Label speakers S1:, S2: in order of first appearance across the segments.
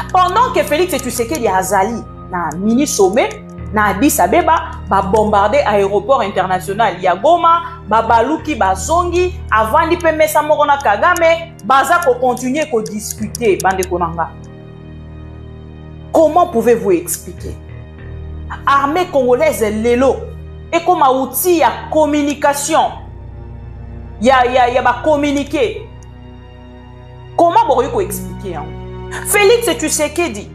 S1: Pendant que Félix Tshisekedi azali na mini sommet na Addis Abeba ba bombardé aéroport international ya Goma ba baluki bazongi avandi pe mesa moko na Kagame baza ko continuer ko discuter bande konanga. Comment pouvez-vous expliquer armée congolaise lelo et comme outil ya communication ya ba communiquer. Comment vous expliquer hein? Félix Tshisekedi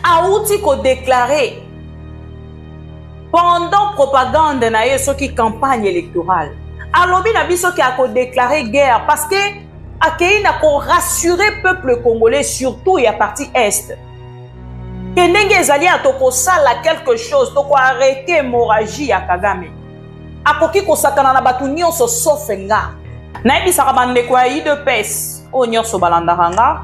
S1: a outil ko déclaré pendant propagande na yeso qui campagne électorale. Alobi na biso ki a ko déclaré guerre parce que akei na ko rassurer peuple congolais surtout ya partie est. Que ndenge ezali atoko sala quelque chose to ko arrêter hémorragie ya Kagame. Akoki ko sakana na batu nyonso sauf nga. Na ebisaka bandeko ya UDPS o nyonso balandaka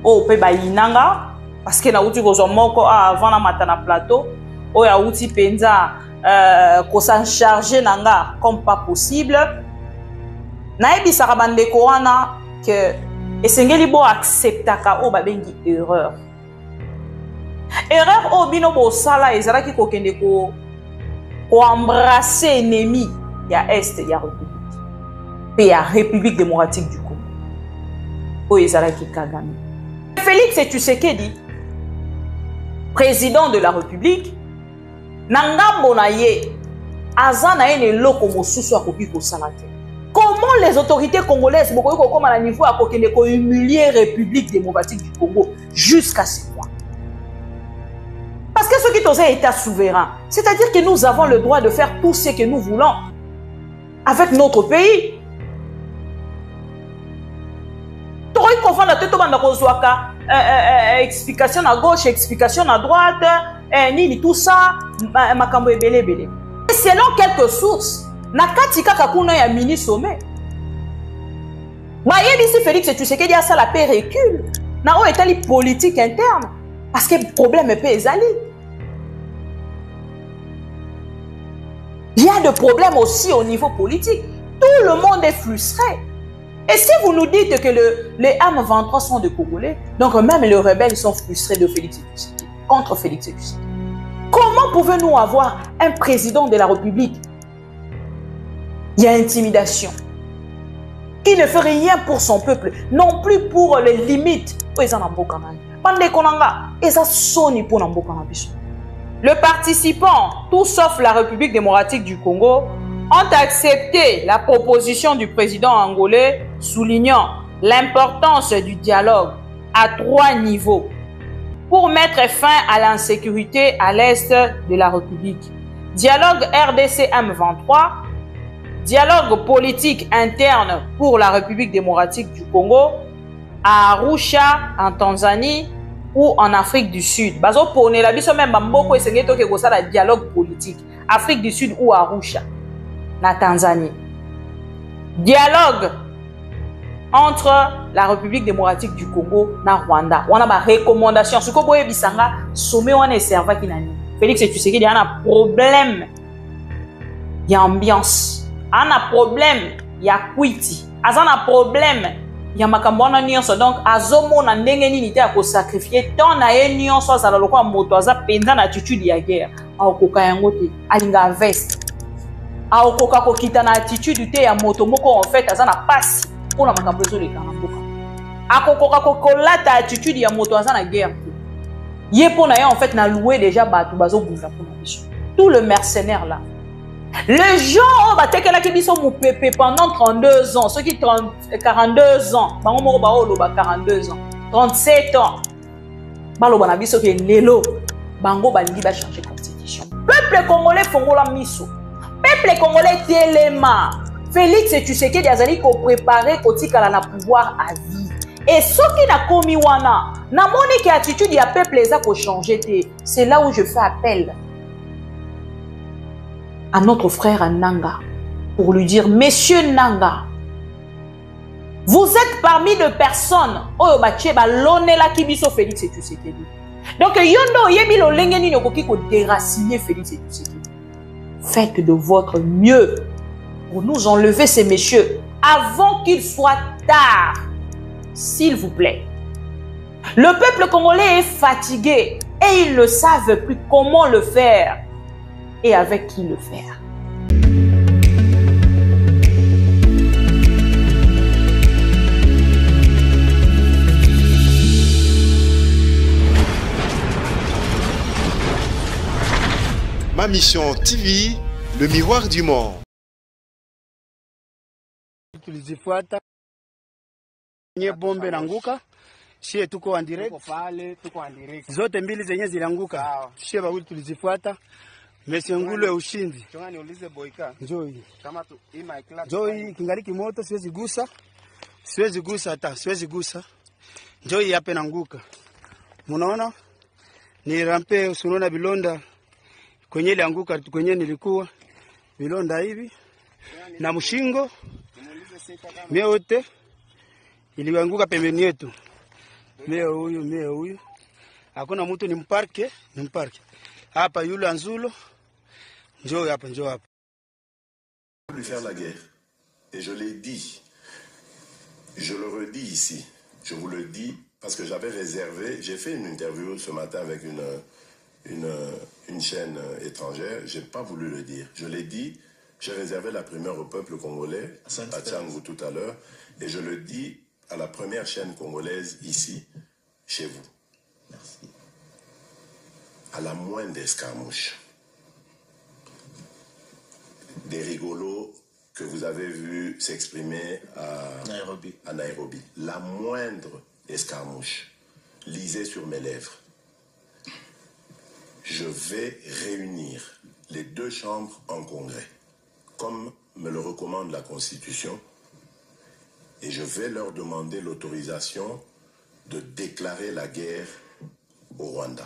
S1: o pe bayinanga parce que na uti kozwa moko avant na matana plateau o ya uti penza ko s'en charger nanga comme pas possible. Na ebisaka bandeko wana que esengeli bo acceptaka o babengi erreur. Erreur o bino bo sala ezalaki ko kende ko embrasser ennemi ya est ya République. Puis la République démocratique du Congo. O ezalaki Kagame. Félix Tshisekedi, président de la République, nangambo na ye azana ene loko mosusu akoki ko salate. Comment les autorités congolaises bokoki ko koma na niveau akokende ko humilier République démocratique du Congo jusqu'à ce point? Parce que ceux qui sont état souverain, c'est-à-dire que nous avons le droit de faire tout ce que nous voulons avec notre pays. Explication à gauche, explication à droite, nini tout ça, makambo ebele bele. Selon quelques sources, nakatika kakuna ya mini sommet. Mayebi si Félix Tshisekedi a ça la paix recule. Na o etali politique interne parce que le problème est pas ezali. Il y a des problèmes aussi au niveau politique. Tout le monde est frustré. Et si vous nous dites que les M23 sont des Congolais, donc même les rebelles sont frustrés de Félix Tshisekedi, contre Félix Tshisekedi. Comment pouvons-nous avoir un président de la République? Il y a intimidation. Qui ne fait rien pour son peuple, non plus pour les limites. Les participants, tout sauf la République démocratique du Congo, ont accepté la proposition du président angolais, soulignant l'importance du dialogue à 3 niveaux pour mettre fin à l'insécurité à l'est de la République. Dialogue RDC-M23, dialogue politique interne pour la République démocratique du Congo, à Arusha, en Tanzanie ou en Afrique du Sud. Bazo pone la biso même bamboko esengé to ke ko sala dialogue politique, Afrique du Sud ou Arusha. Na Tanzanie. Dialogue entre la République démocratique du Congo na Rwanda. On a ma recommandation. Ce que vous voyez, bisanga sommet on est serva qui nani. Félix Tshisekedi a un problème. Il y a ambiance. A un problème. Il y a quiti. A un problème. Il y a makambona nyonso. Donc azomo na ndenge nini te ko sacrifier tant na ye nyonso za loko a moto aza penza na attitude ya guerre. A okoka yango te. Alinga veste. A okoka ko kita na attitude te ya moto moko en fait aza na passe pour la makambo zo le kanamboka. A kokoka ko kolata attitude ya moto aza na guerre. Yé pour na en fait na loué déjà batu bazo bouza pour na biso. Tout le mercenaire là. Les gens ba tekela ki biso mu pepe pendant 32 ans, ceux qui 42 ans, bango moko ba olo ba 42 ans, 37 ans. Baloba na biso ke lelo bango ba lingi ba changer constitution. Peuple congolais fongola miso. Peuple congolais téléma. Félix Tshisekedi azali ko préparer kotikala na pouvoir à vie. Et ce qui n'a commis wana, na moni ki attitude ya peuple eza ko changer te. C'est là où je fais appel à notre frère Nanga pour lui dire, Monsieur Nanga, vous êtes parmi les personnes oyo batie ba lonela kibiso Félix Tshisekedi. Donc yondo yebi lo lengeni nokoki ko déraciner Félix Tshisekedi. Faites de votre mieux pour nous enlever ces messieurs avant qu'il soit tard. S'il vous plaît. Le peuple congolais est fatigué et ils ne savent plus comment le faire et avec qui le faire.
S2: Ma mission TV, le miroir du monde.
S3: Tulizifuata nye bombe nanguka, shie tuko en direct. Zote mbili zenye zilanguka, shie bawili tulizifuata. Messi Ngulu ya ushindi. Njoi kingaliki moto, siwezi gusa hata, siwezi gusa. Njoi yape nanguka. Munaona? Ni rampe usunona bilonda kwenye lianguka kwenye nilikuwa bilonda hivi na mshingo miote ilianguka pembeni yetu. Mie huyu hakuna mtu, ni mparke hapa. Yule Anzulo njoo hapa.
S4: Lui faire la guerre, et je l'ai dit, je le redis ici, je vous le dis parce que j'avais réservé, j'ai fait une interview ce matin avec une chaîne étrangère, j'ai pas voulu le dire. Je l'ai dit, j'ai réservé la primeur au peuple congolais, à Tchangou tout à l'heure, et je le dis à la première chaîne congolaise ici, chez vous. Merci. À la moindre escarmouche, des rigolos que vous avez vus s'exprimer à Nairobi, la moindre escarmouche, lisez sur mes lèvres. Je vais réunir les deux chambres en congrès, comme me le recommande la Constitution, et je vais leur demander l'autorisation de déclarer la guerre au Rwanda.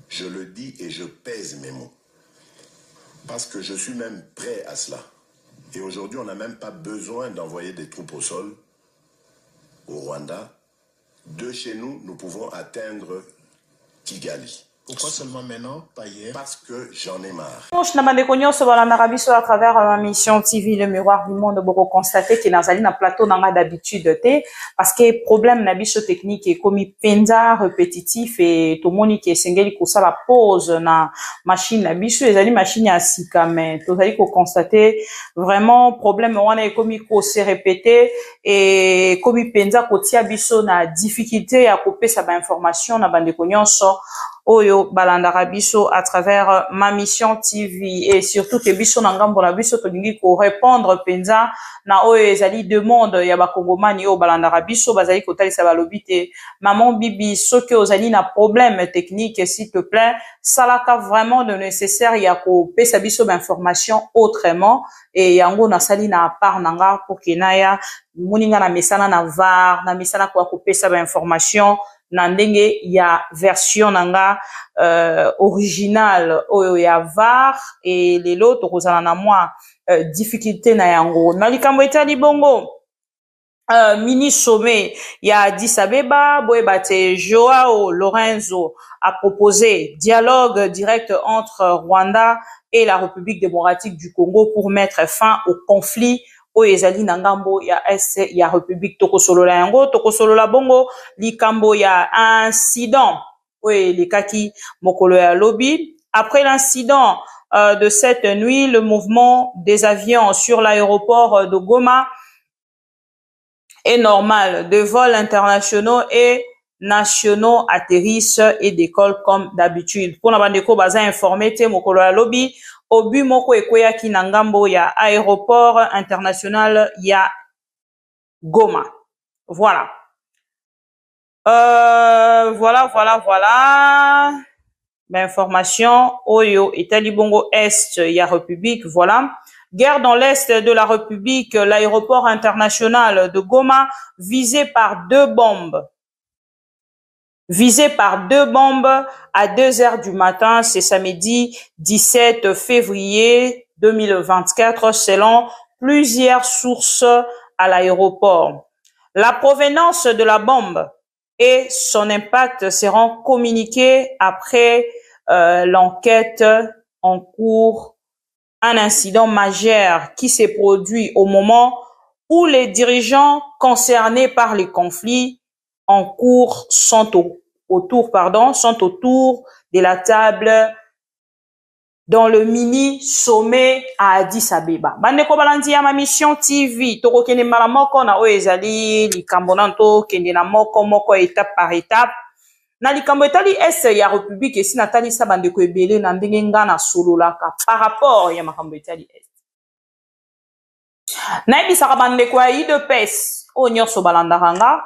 S4: Je le dis et je pèse mes mots, parce que je suis même prêt à cela. Et aujourd'hui, on n'a même pas besoin d'envoyer des troupes au sol au Rwanda. De chez nous, nous pouvons atteindre Kigali.
S5: Pourquoi seulement maintenant, pas hier?
S4: Parce que j'en ai marre.
S1: Je suis à travers ma mission TV Le Miroir du Monde pour constater que nazali na plateau nanga d'habitude parce que problème na biso technique est comme penza répétitif et to moni que sengeli ko la pause na machine na biso ezali machine ya sika mais tozali ko constater vraiment problème wana est comme ko se répéter et comme penza ko tia biso na difficulté ya kopesa ba information na bande nyonso oyo balandaka biso à travers ma mission TV et surtout que biso na ngambo na biso tolingi ko répondre penza na oyo ezali demande ya bakongomani oyo balandaka biso bazali kotalisa balobi te maman bibi soki ozali na problème technique s'il te plaît salaka vraiment de nécessaire ya kopesa biso ba information autrement et yango nasali na part nanga pour kenaya muninga na mesana na var na mesana kwa kopesa ba information na ndenge ya version nanga original oyo ya var et lelo tokozala na mwa difficulté na yango na likambo etali bongo mini sommet ya Addis Abeba boyeba te Joao Lorenzo a proposé dialogue direct entre Rwanda et la République démocratique du Congo pour mettre fin au conflit oyo ezali na ngambo ya est ya République tokosolola yango tokosolola bongo likambo ya incident oyo lekaki mokolo ya lobi. Après l'incident de cette nuit, le mouvement des avions sur l'aéroport de Goma est normal. De vols internationaux et nationaux atterrissent et décollent comme d'habitude. Pour na bandeko baza informé te mokolo ya lobi obu moko ekweyaki na ngambo ya aéroport international ya Goma. Voilà. Voilà. Information oyo etali bongo est ya République. Voilà. Guerre dans l'est de la République, l'aéroport international de Goma visé par deux bombes. Visé par deux bombes à 2 heures du matin, c'est samedi 17 février 2024, selon plusieurs sources à l'aéroport. La provenance de la bombe et son impact seront communiqués après l'enquête en cours. Un incident majeur qui s'est produit au moment où les dirigeants concernés par les conflits en cours sont autour de la table dans le mini sommet à Addis Abeba. Bandeko balandi ya ma mission TV. Toko kende mala moko na oyo ezali likambo nanto kende na moko étape par étape. Na likambo etali est ya République esi natali sa bandeko ebele na ndenge nga na sololaka par rapport ya makambo etali est. Na ebisaka bandeko ya UDPS o nyonso balandaka nga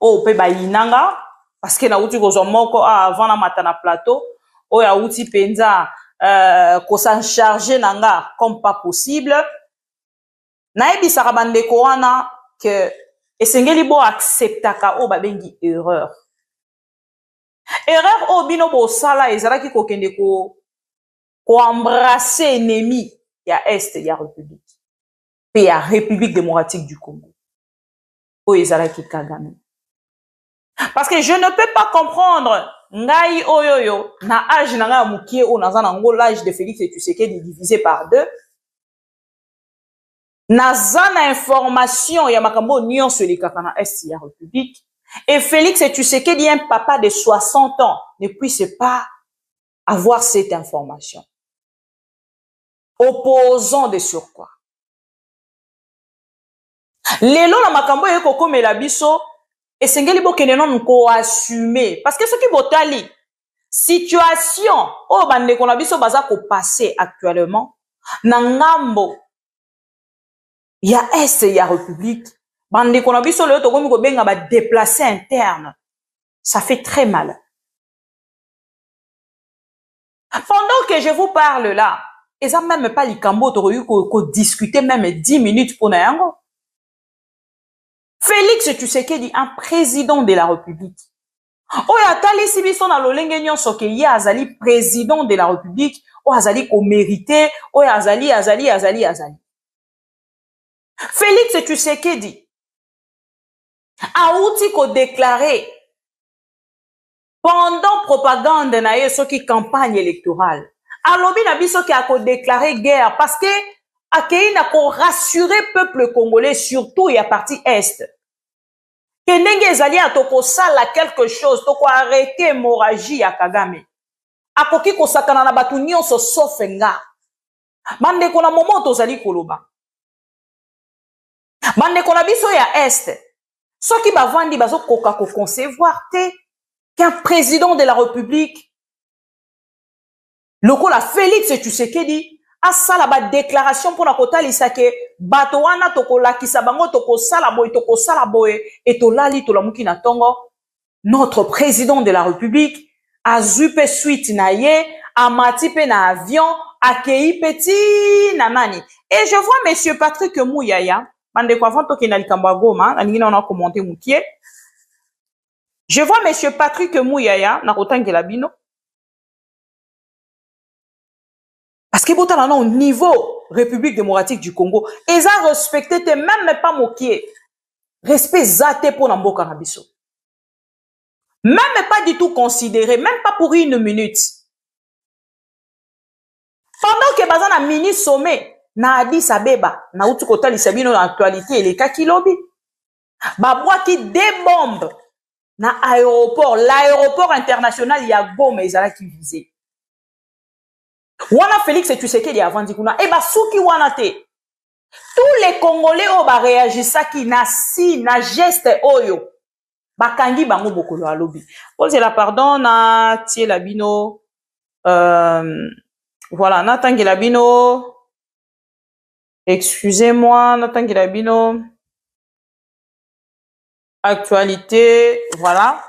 S1: o pe bayinanga parce que na uti kozwa moko avant na matana plateau o ya uti penza qu'on s'en charge nanga comme pas possible. Na ebisaka bandeko wana que esengeli bo acceptaka o babengi erreur. Erreur o bino bo sala ezalaki kokende ko embrasser ennemi ya est ya République. Pe ya République démocratique du Congo. O ezalaki Kagame. Parce que je ne peux pas comprendre ngai oyoyo na âge na nga mukie o nazana ngo l'âge de Félix Tshisekedi divisé par 2. Nazana information ya makambo nyonso likaka na est ya République. Et Félix Tshisekedi, un papa de 60 ans, ne puisse pas avoir cette information. Opposant de surcroît. Lelo na makambo yeko komela biso esengeli bokene non ko assumer parce que ce qui botali situation o bande ko na biso baza ko passer actuellement na ngambo ya est ya République. Bande ko na biso le to komi ko benga ba déplacer interne. Ça fait très mal. Pendant que je vous parle là, et ça même pas likambo to ko discuter même 10 minutes pour na yango. Félix Tshisekedi, un président de la République. Oya tali sibiso na lolenge nyonso ke ye azali président de la République, o azali ko mériter, oya azali. Félix Tshisekedi a outi ko déclarer pendant propagande na ye soki campagne électorale. Alobi na biso ki a ko déclarer guerre parce que akei na ko rassurer peuple congolais surtout ya partie est. Que ndenge ezali atoko sala quelque chose toko arrêter hémorragie ya Kagame. Akoki ko sakana na batu nyonso sauf nga. Bande ko na moment tozali koloba. Bande ko na biso ya est. Soki bavandi bazo koka ko concevoir te qu'un président de la République lokola Félix Tshisekedi a sala ba déclaration pour na kotalisa ke bato wana toko lakisa bango toko sala boy et to lali to lamuki na tongo notre président de la République a zupe suite na ye amati pe na avion akei petit na nani et je vois monsieur Patrick Mouyaya bande ko avant to ke na likambo Goma na ningina on a commenté mukie je vois monsieur Patrick Mouyaya na kotangela bino. Parce que bota au niveau République démocratique du Congo, ils ont respecté même pas moqué. Respect zate pour Namboka Nabiso. Même pas du tout considéré, même pas pour une minute. Pendant que bazan a mini sommet na Addis Abeba, na utu kota lisabino na actualité les kakilobi. Babwa ki des bombes na aéroport, l'aéroport international ya Goma ezala ki visé. Wana Félix Tshisekedi avant dikuna e ba souki wana te tous les Congolais o ba réagissaki na si na geste oyo bakangi bango bokolo alobi posez la pardon na tie la bino voilà na tangi la bino excusez-moi na tangi la bino actualité voilà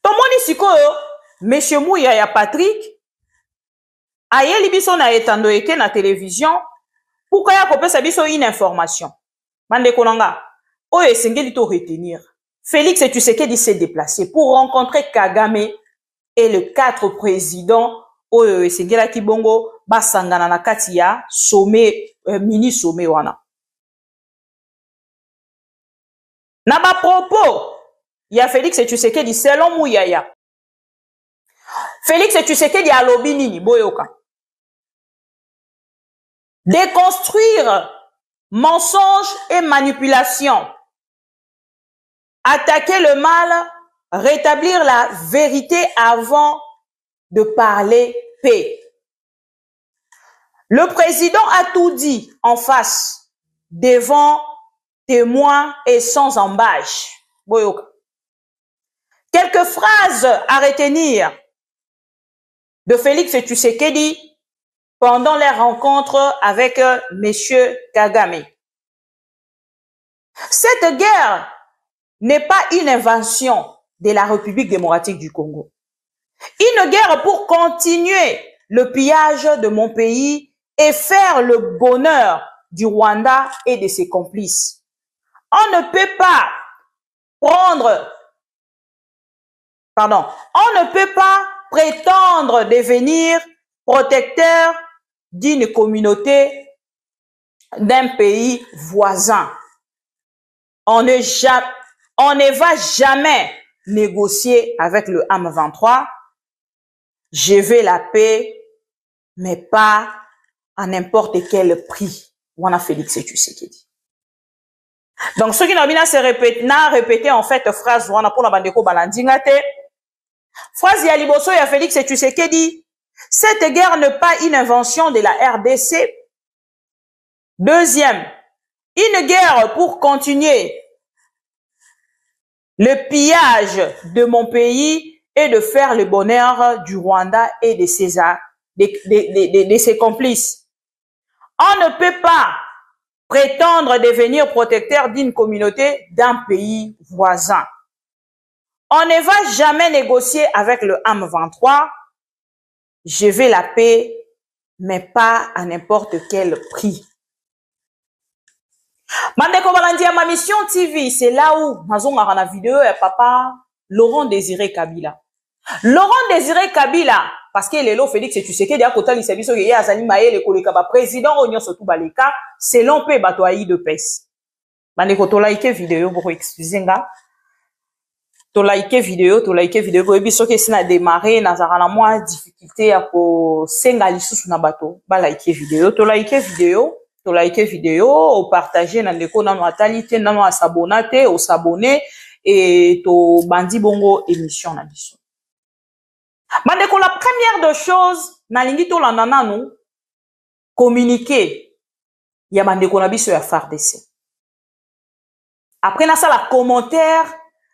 S1: Tomoni sikoyo, monsieur Mouyaya Patrick, ayeli biso na etando eke na télévision, pourquoi ya kopesa biso une information. Mande konanga, oyo esengeli to retenir. Félix Tshisekedi s'est déplacé pour rencontrer Kagame et le 4 présidents oyo esengela kibongo basangana na kati ya sommet mini sommet wana. Na ba propos il y a Félix Tshisekedi selon Mouyaya. Félix Tshisekedi a lobi nini boyoka. Déconstruire mensonge et manipulation. Attaquer le mal, rétablir la vérité avant de parler paix. Le président a tout dit en face, devant témoins et sans embâche. Boyoka. Quelques phrases à retenir de Félix Tshisekedi pendant les rencontres avec M. Kagame. Cette guerre n'est pas une invention de la République démocratique du Congo. Une guerre pour continuer le pillage de mon pays et faire le bonheur du Rwanda et de ses complices. On ne peut pas prétendre devenir protecteur d'une communauté, d'un pays voisin. On ne va jamais négocier avec le M23. Je veux la paix, mais pas à n'importe quel prix. Wana Félix Tshisekedi. Donc, ce qui n'a répété en fait phrase wana pour la bandeko balandingate. Phrase ya liboso ya Félix Tshisekedi. Cette guerre n'est pas une invention de la RDC. Deuxième, une guerre pour continuer le pillage de mon pays et de faire le bonheur du Rwanda et de ses complices. On ne peut pas prétendre devenir protecteur d'une communauté d'un pays voisin. On ne va jamais négocier avec le M23. Je veux la paix, mais pas à n'importe quel prix. Mandeko Balandi à ma mission TV, c'est là où nous avons la vidéo et papa Laurent Désiré Kabila. Laurent Désiré Kabila, parce que les lots Félix Tshisekedi à côté du service où il y a Azali Maël et Koleka président Onyo surtout Baleka, c'est l'empé batoaï de pes. Mandeko to like vidéo pour excuser nga. To like vidéo pour biso que sina démarrer nazara na moins difficulté à ko senga lisusu na bato ba like vidéo to like vidéo au partager na ndeko na no atalité na no s'abonner au s'abonner et to bandi bongo émission na biso. Mandeko la première de choses na lingi to landana nous communiquer ya mandeko na biso ya FARDC. Après na ça la commentaire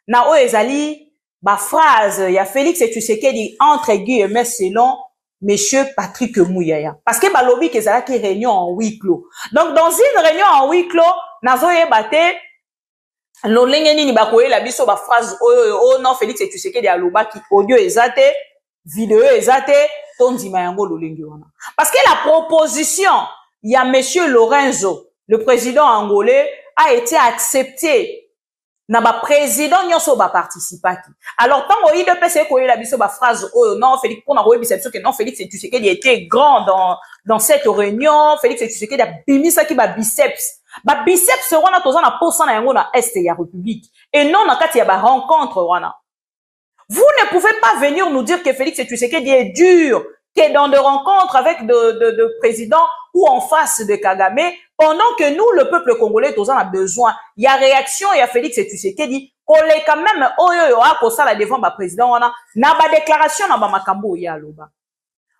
S1: na o ezali ba phrase ya Félix Tshisekedi entre guillemets selon Monsieur Patrick Mouyaya. Parce que balobi kezala ki réunion en huis clos. Donc dans une réunion en huis clos, nazo yebate lolenge nini bakoye la biso ba phrase oh non Félix Tshisekedi aloba ki audio ezate, vidéo ezate, tondima yango lolenge wana. Parce que la proposition ya Monsieur Lorenzo, le président angolais, a été acceptée. Na ba président nyonso ba participaki. Alors tant o IDPC ko la biso ba phrase oh non Félix pour na ko biso que non Félix Tshisekedi était grand dans cette réunion. Félix Tshisekedi a bimisa ki ba biceps. Ba biceps wana toza na posa na yango na est ya République et non na kati ya ba rencontre wana. Vous ne pouvez pas venir nous dire que Félix Tshisekedi est dur, que dans des rencontres avec de présidents ou en face de Kagame, pendant que nous, le peuple congolais, tous en a besoin. Il y a réaction, il y a Félix Tshisekedi, qu'on est quand même, pour ça, la devant, le président, on a ba déclaration, na ba makambo, ya loba.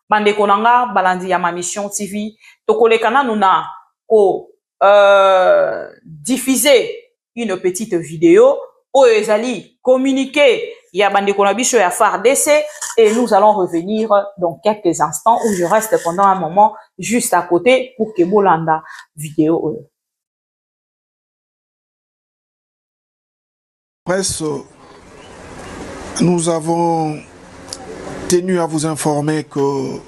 S1: Bande konanga, balandi ya ma mission TV, to kolekana, nous na, diffuser une petite vidéo, ezali, communiquer, il y a bande konabiso ya FARDC, et nous allons revenir dans quelques instants où je reste pendant un moment juste à côté pour que Bolanda vidéo.
S6: Presse, nous avons tenu à vous informer que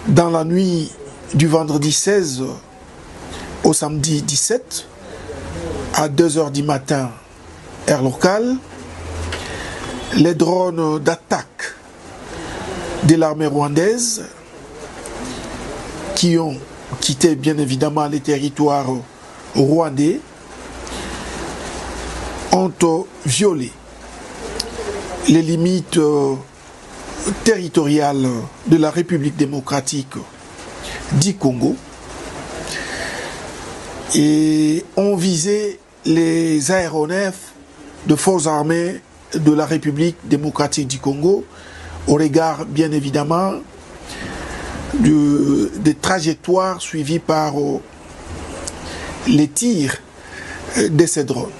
S6: dans la nuit du vendredi 16 au samedi 17 à 2h du matin, heure locale, les drones d'attaque de l'armée rwandaise qui ont quitté bien évidemment les territoires rwandais ont violé les limites territoriales de la République démocratique du Congo et ont visé les aéronefs de forces armées de la République démocratique du Congo au regard bien évidemment des trajectoires suivies par les tirs de ces drones.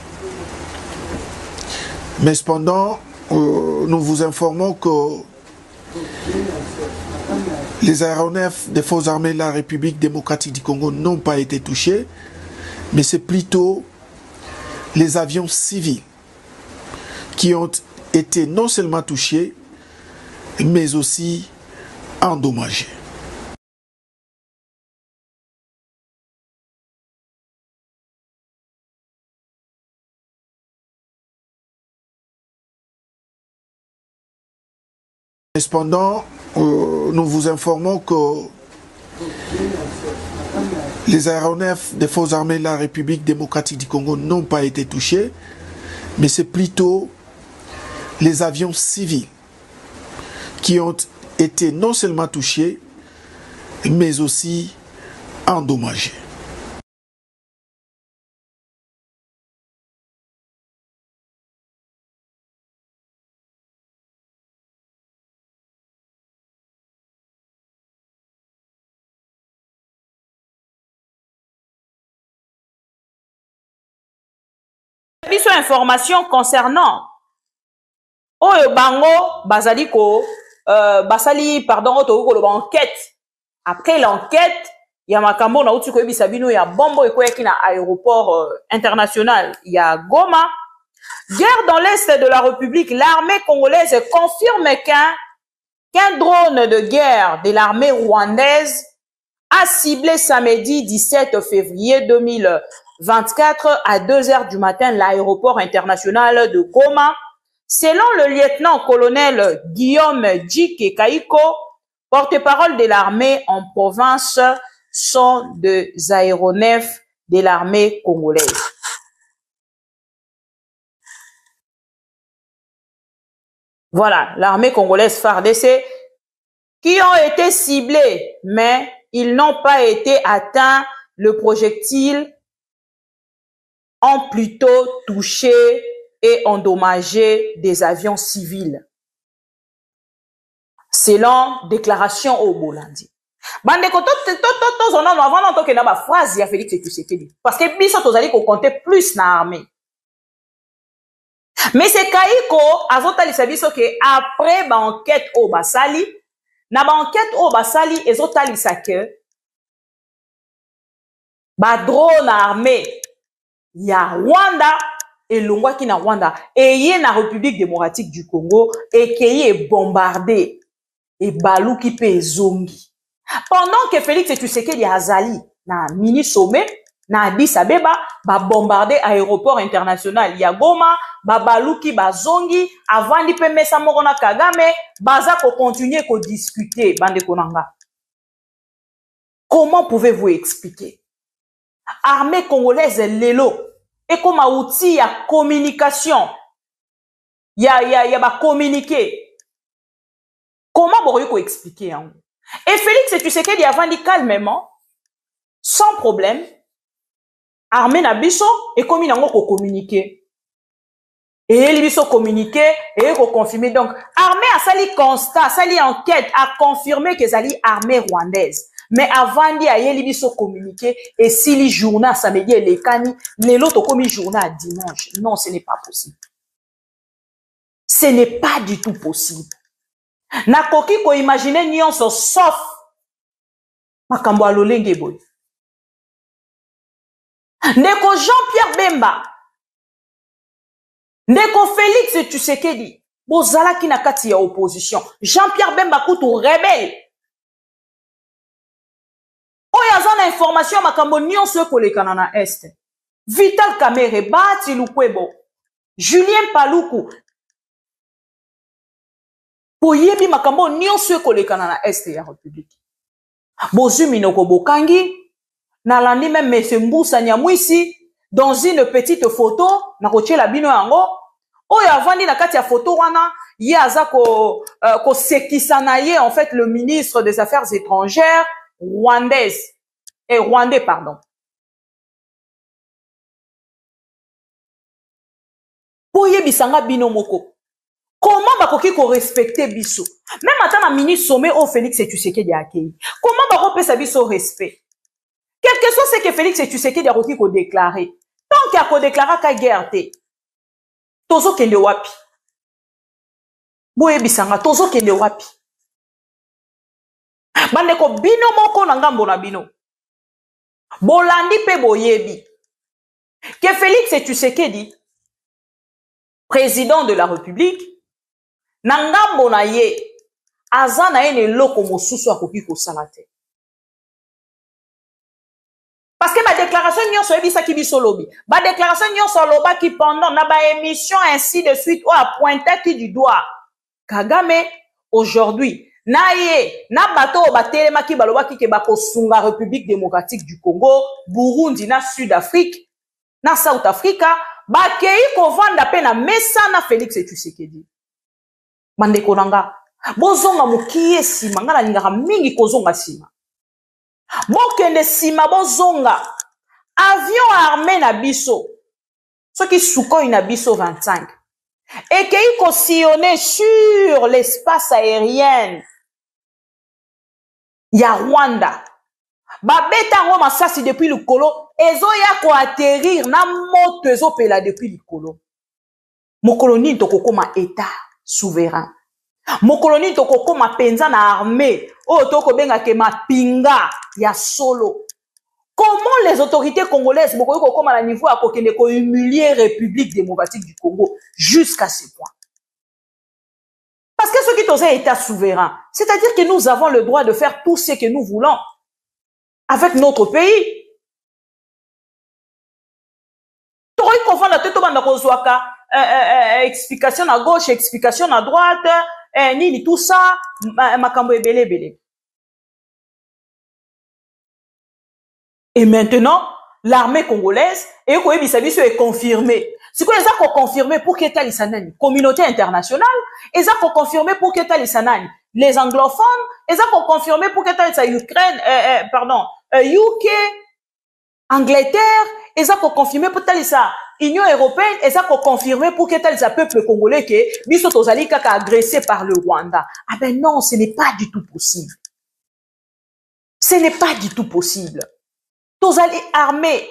S6: Mais cependant, nous vous informons que les aéronefs des forces armées de la République démocratique du Congo n'ont pas été touchés, mais c'est plutôt les avions civils qui ont été non seulement touchés, mais aussi endommagés. Cependant, nous vous informons que les aéronefs des forces armées de la République démocratique du Congo n'ont pas été touchés, mais c'est plutôt les avions civils qui ont été non seulement touchés, mais aussi endommagés.
S1: Biso information concernant Oyo Bango Bazaliko Basali pardon enquête. Après l'enquête, il y a makambo na uti ko bisabino ya bombo ekoyaki na aéroport international ya Goma. Guerre dans l'est de la République, l'armée congolaise confirme qu'un drone de guerre de l'armée rwandaise a ciblé samedi 17 février 2024 à 2 h du matin l'aéroport international de Goma. Selon le lieutenant-colonel Guillaume Djike Kaiko, porte-parole de l'armée en province, sont des aéronefs de l'armée congolaise. Voilà, l'armée congolaise FARDC qui ont été ciblés, mais ils n'ont pas été atteints. Le projectile ont plutôt touché et endommagé des avions civils. Selon déclaration au Bolandi. Bandeko avant que na ba phrase ya Félix Tshisekedi parce que biso tozali ko compter plus na armée. Mais c'est Kaiko azotalisa biso que après ba enquête au basali na ba enquête au basali ezotalisa que ba drone armée ya Rwanda et longwaki na Rwanda et yé na République démocratique du Congo et qui est bombardé et baluki pe zongi. Pendant que Félix Tshisekedi azali na mini sommet na Addis Abeba ba bombardé aéroport international ya Goma ba baluki ba zongi avandi pe mesa moko na Kagame baza ko continuer ko discuter bande konanga. Comment pouvez-vous expliquer armée congolaise lelo et comme outil ya communication ya ba communiquer. Comment vous expliquer hein? Et Félix Tshisekedi a vendu calmement, sans problème, armée na biso et comme il a communiqué. Et il biso communiqué et il confirmé. Donc, armée a sali constat, sali enquête, a confirmé que c'est armée rwandaise. Mais avant d'y aller, il biso communiqué et si les journaux samedi et les cani, les autres comme journal dimanche. Non, ce n'est pas possible. Ce n'est pas du tout possible. Nakoki ko imaginer nyonso sauf makambo alolenge boy. Ndeko Jean-Pierre Bemba, ndeko Félix Tshisekedi, bozalaki na kati ya opposition. Jean-Pierre Bemba kutu rebelle. Oyo azana information makambo nyonso kolekana na est. Vital Kamerhe, Bati Lukwebo, Julien Paluku. Poyebi makambo nyonso kolekana na est ya République. Bozumi noko bokangi na landi même M. Mboussa Nyamwisi dans une petite photo na kotiela bino yango oyo avandi na kati ya photo wana ye aza ko sekisana ye en fait le ministre des Affaires étrangères rwandais pardon. bisanga bino moko. Comment bakoki ko respecter biso? Même attends na mini sommet au Félix Tshisekedi accueilli. Comment bako pesa biso respect? Quel que soit ce que Félix Tshisekedi a ko déclarer. Tant qu'il a ko déclarer ka guerre te. Tozo kende wapi? Boye bisanga tozo kende wapi? Bandeko bino moko na ngambo na bino. Bolandi pe boyebi. Que Félix Tshisekedi, président de la République, Nangambo na ye, aza na ye ne loko mosusu akoki kosala te. Parce que ma déclaration nyonso ebisaki biso lobi. Ma déclaration nyonso lobaki pendant na ba émission ainsi de suite ou a pointé du doigt. Kagame aujourd'hui na ye na bato batelemaki balobaki ke bakosunga République démocratique du Congo, Burundi na Sud-Afrique, na South Africa, bakei kovanda pe na mesa na Félix Tshisekedi. Bandeko nanga, bozonga mukie sima, ngala lingaka mingi kozonga sima. Bokende sima bozonga, avion armé na biso, soki Sukhoi na biso 25, et kei ko sillonner sur l'espace aérien ya Rwanda. Babeta ngo masasi depuis le colo, ezo ya ko atterrir na moto ezo pela depuis le colo. Mokoloni toko koma état souverain. Mokoloni toko koma penza na armée. O toko benga ke mapinga ya solo. Comment les autorités congolaises boko koma na niveau à kokende ko humilier République démocratique du Congo jusqu'à ce point? Parce que ce qui est état souverain, c'est-à-dire que nous avons le droit de faire tout ce que nous voulons avec notre pays. Toroi confondre tout banda kozwaka explication à gauche, explication à droite, nini tout ça, makambo ebele ebele. Et maintenant, l'armée congolaise et ko ebisa biso est confirmée. C'est quoi ça qu'on confirmer pour que tali sanani communauté internationale, et ça qu'on confirmer pour que tali sanani les anglophones, et ça qu'on confirmer pour que tali sa Ukraine UK, Angleterre, et ça qu'on confirmer pour tali sa Union européenne, et ça qu'on confirmer pour que tali sa peuple congolais que biso tozali kaka agressé par le Rwanda. Ah ben non, ce n'est pas du tout possible. Ce n'est pas du tout possible. Tozali armé.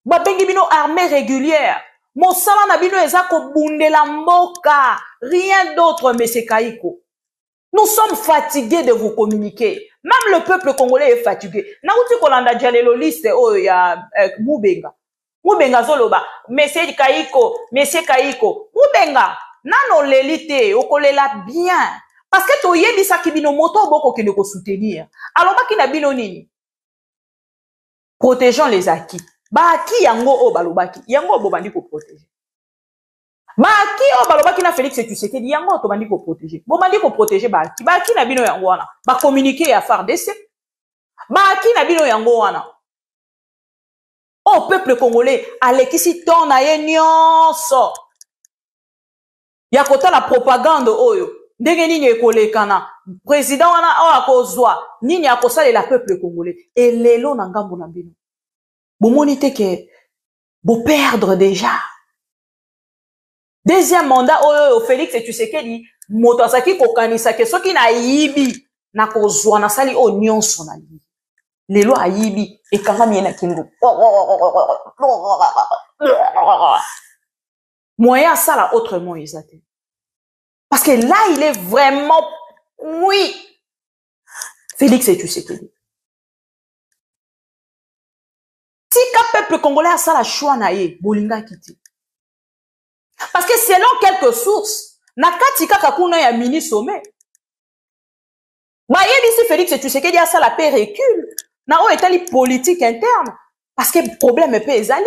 S1: Babengi bino armée régulière. Mosala na bino ezako bundela mboka. Rien d'autre, monsieur Kaiko. Nous sommes fatigués de vous communiquer. Même le peuple congolais est fatigué. Na uti kolanda jalelo liste o ya Mubenga. Mubenga zoloba. Monsieur Kaiko, monsieur Kaiko. Mubenga. Nano lelite, okolela bien. Parce que toyebi saki bino moto boko kene ko soutenir. Alors baki na bino nini? Protégeons les acquis. Baki yango o balobaki. Yango bobandi ko protéger. Baki o balobaki na Félix Tshisekedi yango to bandi ko protéger. Bobandi ko protéger baki. Baki na bino yango wana. Ba communiquer ya FARDC. Baki na bino yango wana. Au peuple congolais alekisi ton na ye nyonso. Ya kota la propagande oyo. Ndenge nini ekolekana. Président wana o akozwa nini akosalela peuple congolais. Et lelo na ngambo na bino. Bomoni te ke bo perdre déjà. Deuxième mandat oyo Félix Tshisekedi moto asaki kokanisa ke soki na yibi na kozwa na sali o nyonso na li. Lelo ayibi ekangami na kingo. Moyen ça là autrement ezate. Parce que là il est vraiment oui. Félix Tshisekedi. Tika peuple congolais a ça la choix na ye bolinga kiti. Parce que selon quelques sources, nakatika kakuna ya mini sommet. Ba yebi si Félix Tshisekedi a ça la paix recule. Na o etali politique interne parce que problème est ezali.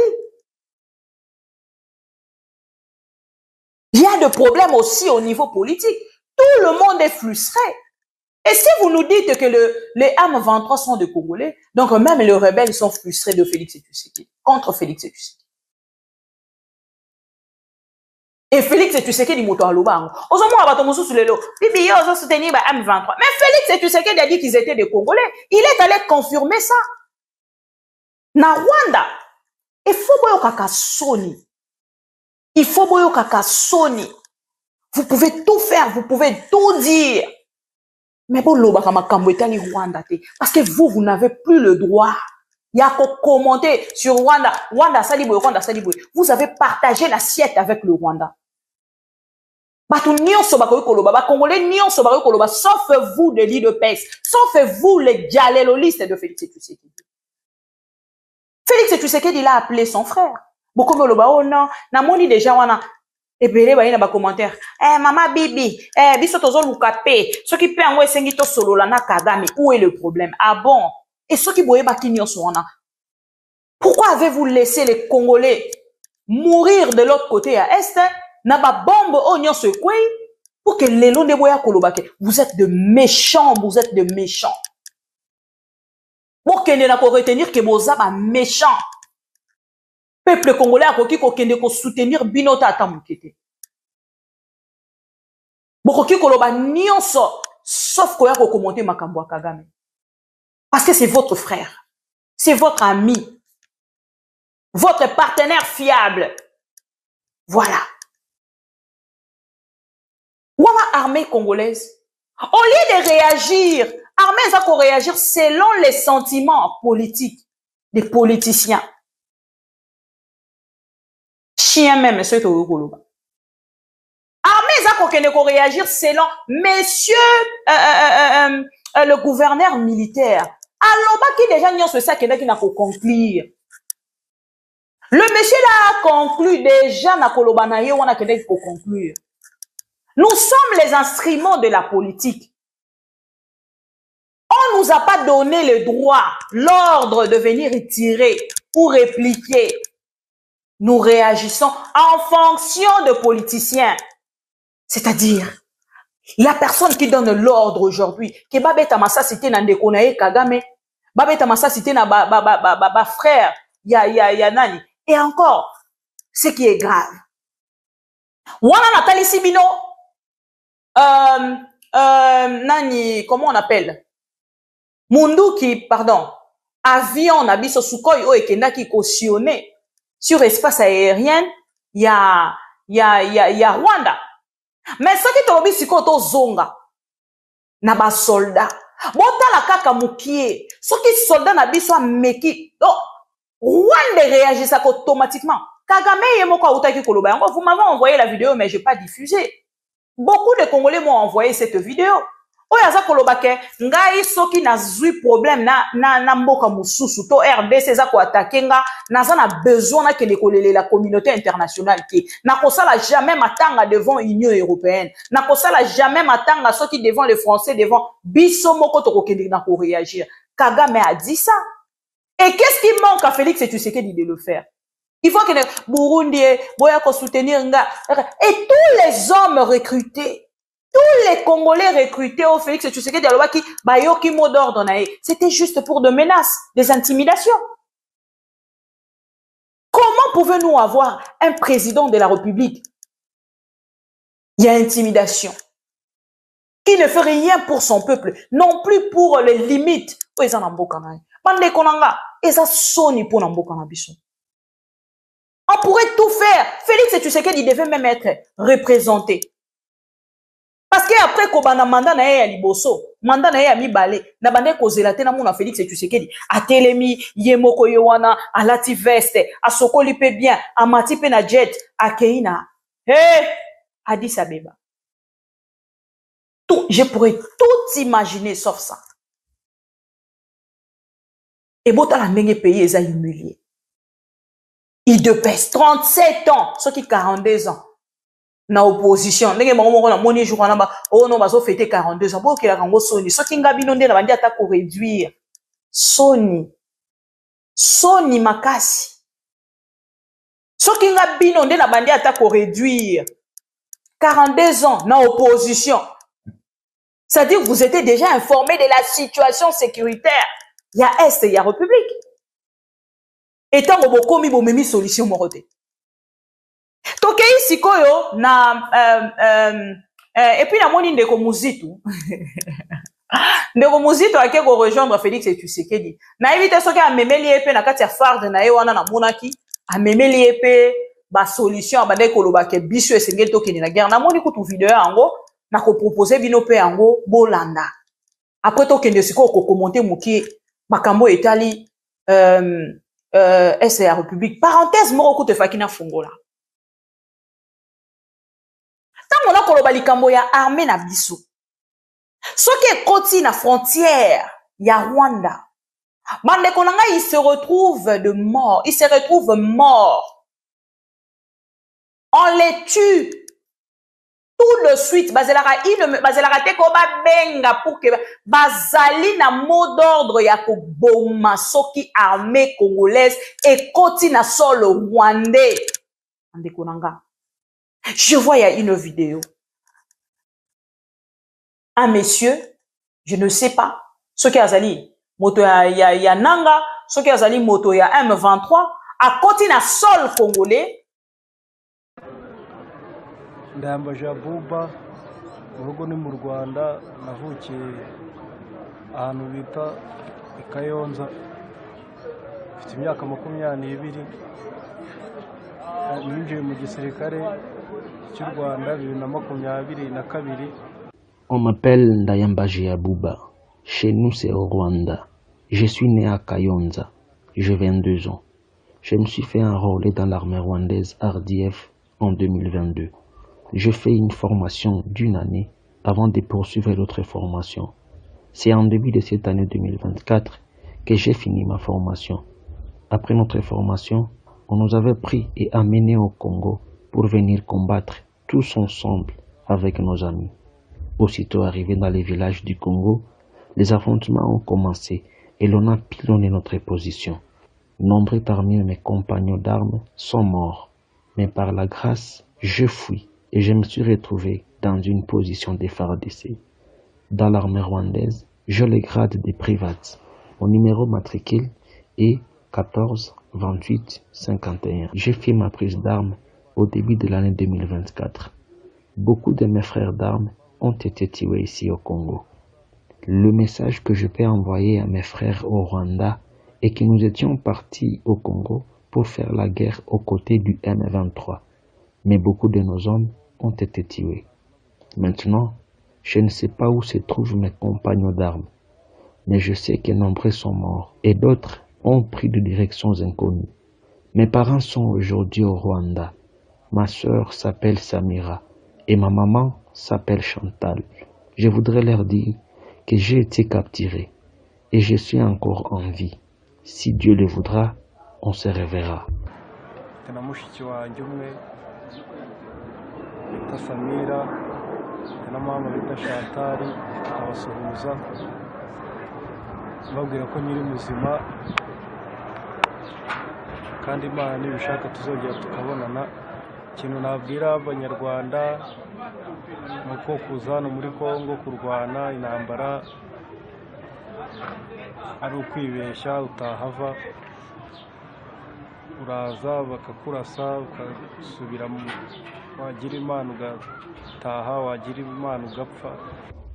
S1: Il y a des problèmes aussi au niveau politique. Tout le monde est frustré. Et si vous nous dites que les M23 sont des Congolais, donc même les rebelles sont frustrés de Félix Tshisekedi, contre Félix Tshisekedi. Et Félix Tshisekedi moto alobango. Ozomo abato mosusu lelo. Bibi yo ozo soutenir ba M23. Mais Félix Tshisekedi a dit qu'ils étaient des Congolais. Il est allé confirmer ça. Na Rwanda. Et faut boyo kaka soni. Il faut boyo kaka soni. Vous pouvez tout faire, vous pouvez tout dire. Mais bon, l'obaka makambo etali Rwanda te. Parce que vous n'avez plus le droit. Il y a qu'à commenter sur Rwanda. Rwanda Saliboy, Rwanda Saliboy. Vous avez partagé l'assiette avec le Rwanda. Batou nyonso bakoy koloba, ba Congolais nyonso bakoy koloba, sauf vous de l'île de Pes, sauf vous les dialélolistes de Félix Tshisekedi. Félix Tshisekedi l'a appelé son frère. Beaucoup me loba, oh non, na moni déjà wana. Et puis il y a des commentaires. Maman Bibi, biso tozo lukape, ce qui peut envoyer sengito solo la na Kagame, où est le problème? Ah bon? Et ceux qui boye baki nyonso wana. Pourquoi avez-vous laissé les Congolais mourir de l'autre côté à Est? Na ba bombe oignon se kwe pour que les lots de boya kolobake. Vous êtes de méchants, vous êtes de méchants. Pour que ne n'a pas retenir que boza ba méchants. Peuple congolais a koki ko kende ko soutenir binota atamukete. Bokoki koloba nyonso sauf koya ko commenter makambo Kagame. Parce que c'est votre frère. C'est votre ami. Votre partenaire fiable. Voilà. Ouama armée congolaise, au lieu de réagir, armée ça pour réagir selon les sentiments politiques des politiciens. Chien même, c'est au Goloba. Armée ça pour réagir selon messieurs le gouverneur militaire. Alors qui déjà n'y a ce ça qui n'a qu'à conclure. Le monsieur là a conclu déjà na kolobanaye on a qu'à conclure. Nous sommes les instruments de la politique. On ne nous a pas donné le droit, l'ordre de venir tirer ou répliquer. Nous réagissons en fonction de politiciens. C'est-à-dire, la personne qui donne l'ordre aujourd'hui, qui va bête massa cité na ndekonaye Kagame, va bête massa cité na ba frère, ya nani. Et encore, ce qui est grave. Wana Nathalie Sibino, nani, comment on appelle? Munduki, pardon, avion nabiso Sukhoi o ekenda ki cautionné sur espace aérien, il y a Rwanda. Mais ce qui tobi siko to zonga na ba soldat. Bota la kaka mukie, ce qui soldat nabiso meki. Oh, Rwanda réagit ça automatiquement. Kagame yemoko autaki koloba. Vous m'avez envoyé la vidéo mais j'ai pas diffusé. Beaucoup de Congolais m'ont envoyé cette vidéo. Oyaza kolobake, ngai soki na zui problème na mboka mususu to RDC za ko attaquer nga naza na besoin na kende kolele la communauté internationale ki na kosala jamais matanga devant Union européenne na kosala jamais matanga soki devant les Français devant biso moko to kende na ko réagir. Kagame a dit ça. Et qu'est-ce qui manque à Félix Tshisekedi de le faire? Il faut que les Burundi boya ko soutenir nga et tous les hommes recrutés, tous les Congolais recrutés au Félix Tshisekedi alobaki bayoki mot d'ordre nae, c'était juste pour de menaces, des intimidations. Comment pouvons-nous avoir un président de la République? Il y a intimidation. Qui ne fait rien pour son peuple, non plus pour les limites. Bande konanga, eza soni pour namboka na biso. On pourrait tout faire. Félix Tshisekedi devait même être représenté. Parce qu'après Kobana manda na ya liboso, manda na ya mibale, na bande kozela te na mona Félix Tshisekedi, a telemi, yemoko yowana, a lati veste, a sokoli pe bien, a mati pe na jet, a keina. Hey! Addis Abeba. Tout, je pourrais tout imaginer sauf ça. Et bota la ndenge pays eza humilié. Il de pèse 37 ans, ceux qui 42 ans. Na opposition. Ndenge bango na moni jour na ba oh non bazo fêter 42 ans. Bo ke la kango soni. Ceux qui ngabino nde na bandi ata ko réduire. Soni. Soni makasi. Ceux qui ngabino nde na bandi ata ko réduire. 42 ans na opposition. C'est-à-dire que vous étiez déjà informé de la situation sécuritaire. Il y a Est et il y a République. Et tant que vous avez une solution, Tokei sikoyo na et puis na moni ndeko muzitu. Ndeko muzitu ake ko rejoindre Félix Tshisekedi. Na éviter soki a memeli epé na kati ya farde na ye wana na monaki, a memeli epé ba solution ba de koloba ke biso esengeli to kende na guerre na moni kutu video yango na ko proposer bino pe yango bolanda après to kende siko ko commenter muki makambo etali est la République parenthèse moko kutu fakina fungola tango na koloba likambo ya armée na biso soki ekoti na frontière ya Rwanda bandeko na ngai il se retrouve mort on les tue tout de suite bazelaka te ko ba benga pour que bazali na mot d'ordre ya ko boma soki armée congolaise ekoti na sol rwandais bandeko na nga je vois il y a une vidéo un monsieur je ne sais pas soki azali moto ya nanga soki azali moto ya M23 akoti na sol congolais
S7: ndambaje Abuba urugo ni mu Rwanda navukiye ahantu bita Kayonza mfite imyaka 22 ninjiye mu gisirikare cy'u Rwanda 2022.
S8: On m'appelle Ndayambaje Abuba. Chez nous c'est au Rwanda. Je suis né à Kayonza. J'ai 22 ans. Je me suis fait enrôler dans l'armée rwandaise RDF en 2022. Je fais une formation d'une année avant de poursuivre l'autre formation. C'est en début de cette année 2024 que j'ai fini ma formation. Après notre formation, on nous avait pris et amenés au Congo pour venir combattre tous ensemble avec nos amis. Aussitôt arrivés dans les villages du Congo, les affrontements ont commencé et l'on a pilonné notre position. Nombreux parmi mes compagnons d'armes sont morts, mais par la grâce, je fuis et je me suis retrouvé dans une position de FARDC. Dans l'armée rwandaise, je le grade de private. Mon numéro matricule est 14 28 51. J'ai fait ma prise d'armes au début de l'année 2024. Beaucoup de mes frères d'armes ont été tués ici au Congo. Le message que je peux envoyer à mes frères au Rwanda est que nous étions partis au Congo pour faire la guerre aux côtés du M23. Mais beaucoup de nos hommes ont été tués. Maintenant, je ne sais pas où se trouvent mes compagnons d'armes, mais je sais que nombreux sont morts et d'autres ont pris de directions inconnues. Mes parents sont aujourd'hui au Rwanda. Ma sœur s'appelle Samira et ma maman s'appelle Chantal. Je voudrais leur dire que j'ai été capturé et je suis encore en vie. Si Dieu le voudra, on se reverra.
S7: Samira na mama bita Chantal abasuhuza babwira ko nyiri muzima kandi Imana nibishaka tuzongera tukabonana. Ikintu nabwira abanyarwanda nuko kuza hano muri Kongo kurwana intambara ari ukwibeshya utahava, uraza bakakurasa ukasubira mu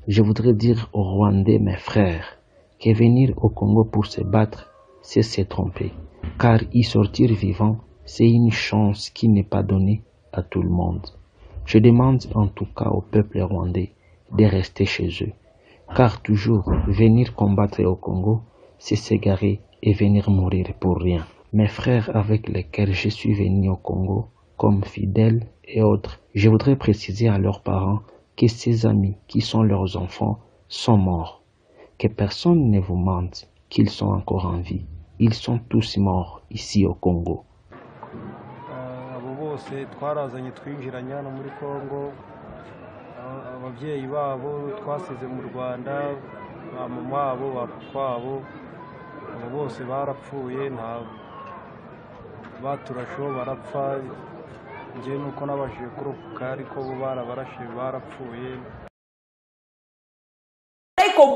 S8: Je voudrais dire aux Rwandais, mes frères, que venir au Congo pour se battre, c'est se tromper. Car y sortir vivant, c'est une chance qui n'est pas donnée à tout le monde. Je demande en tout cas au peuple rwandais de rester chez eux. Car toujours venir combattre au Congo, c'est s'égarer et venir mourir pour rien. Mes frères avec lesquels je suis venu au Congo, comme fidèles et autres, je voudrais préciser à leurs parents que ces amis qui sont leurs enfants sont morts. Que personne ne vous mente qu'ils sont encore en vie. Ils sont tous morts ici au Congo.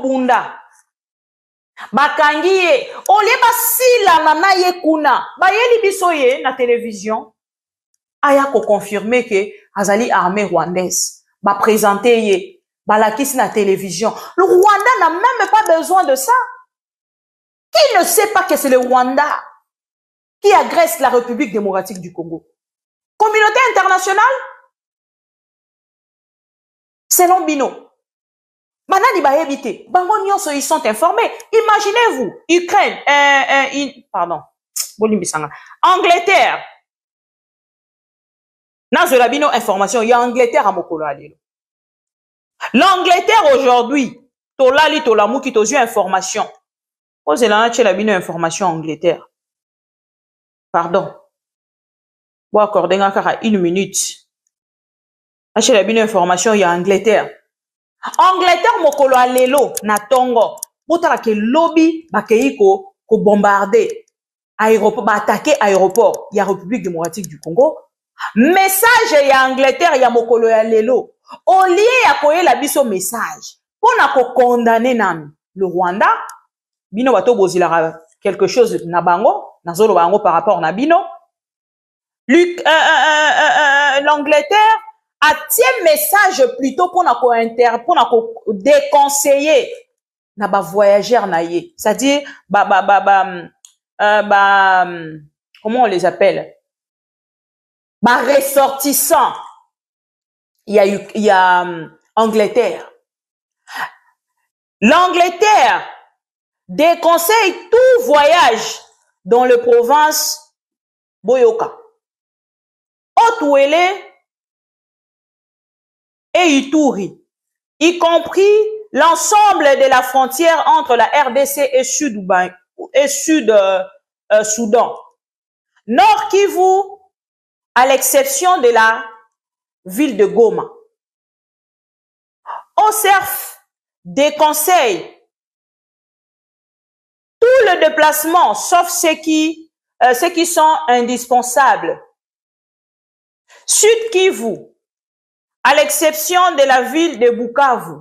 S1: Bunda bakangiye olie basila na ye kuna bayeli biso ye na télévision aya ko confirmer que azali armée rwandaise ba présenter ye balakisi na télévision. Le Rwanda n'a même pas besoin de ça. Qui ne sait pas que c'est le Rwanda qui agresse la République démocratique du Congo? Communauté internationale, selon Bino. Manani ba éviter. Bango nyonso, ils sont informés. Imaginez-vous, Ukraine, pardon, Angleterre. Nazola Bino information, il y a Angleterre à Mokolo Alelo. L'Angleterre aujourd'hui, tolali tolamu qui tozu information. Posez la la Bino information Angleterre. Pardon. Bon accorder une minute. Ache la Bino information, il y a Angleterre. Angleterre mokolo alelo na tongo botala ke lobby bakeiko ko bombarder aéroport ba attaquer aéroport ya République démocratique du Congo. Message ya Angleterre ya mokolo alelo au lieu ya koyela biso message pona ko condamner nam le Rwanda bino bato bozila quelque chose na bango nazolo bango par rapport na bino l'Angleterre a tient message plutôt pour déconseiller na ba voyageurs na ye, c'est-à-dire comment on les appelle, ressortissants. Il y a Angleterre. L'Angleterre déconseille tout voyage dans le province Boyoka, Otouélé et Ituri, y compris l'ensemble de la frontière entre la RDC et Sud-Soudan, Nord Kivu, à l'exception de la ville de Goma. OCERF déconseille tout le déplacement, sauf ceux qui sont indispensables. Sud Kivu, à l'exception de la ville de Bukavu,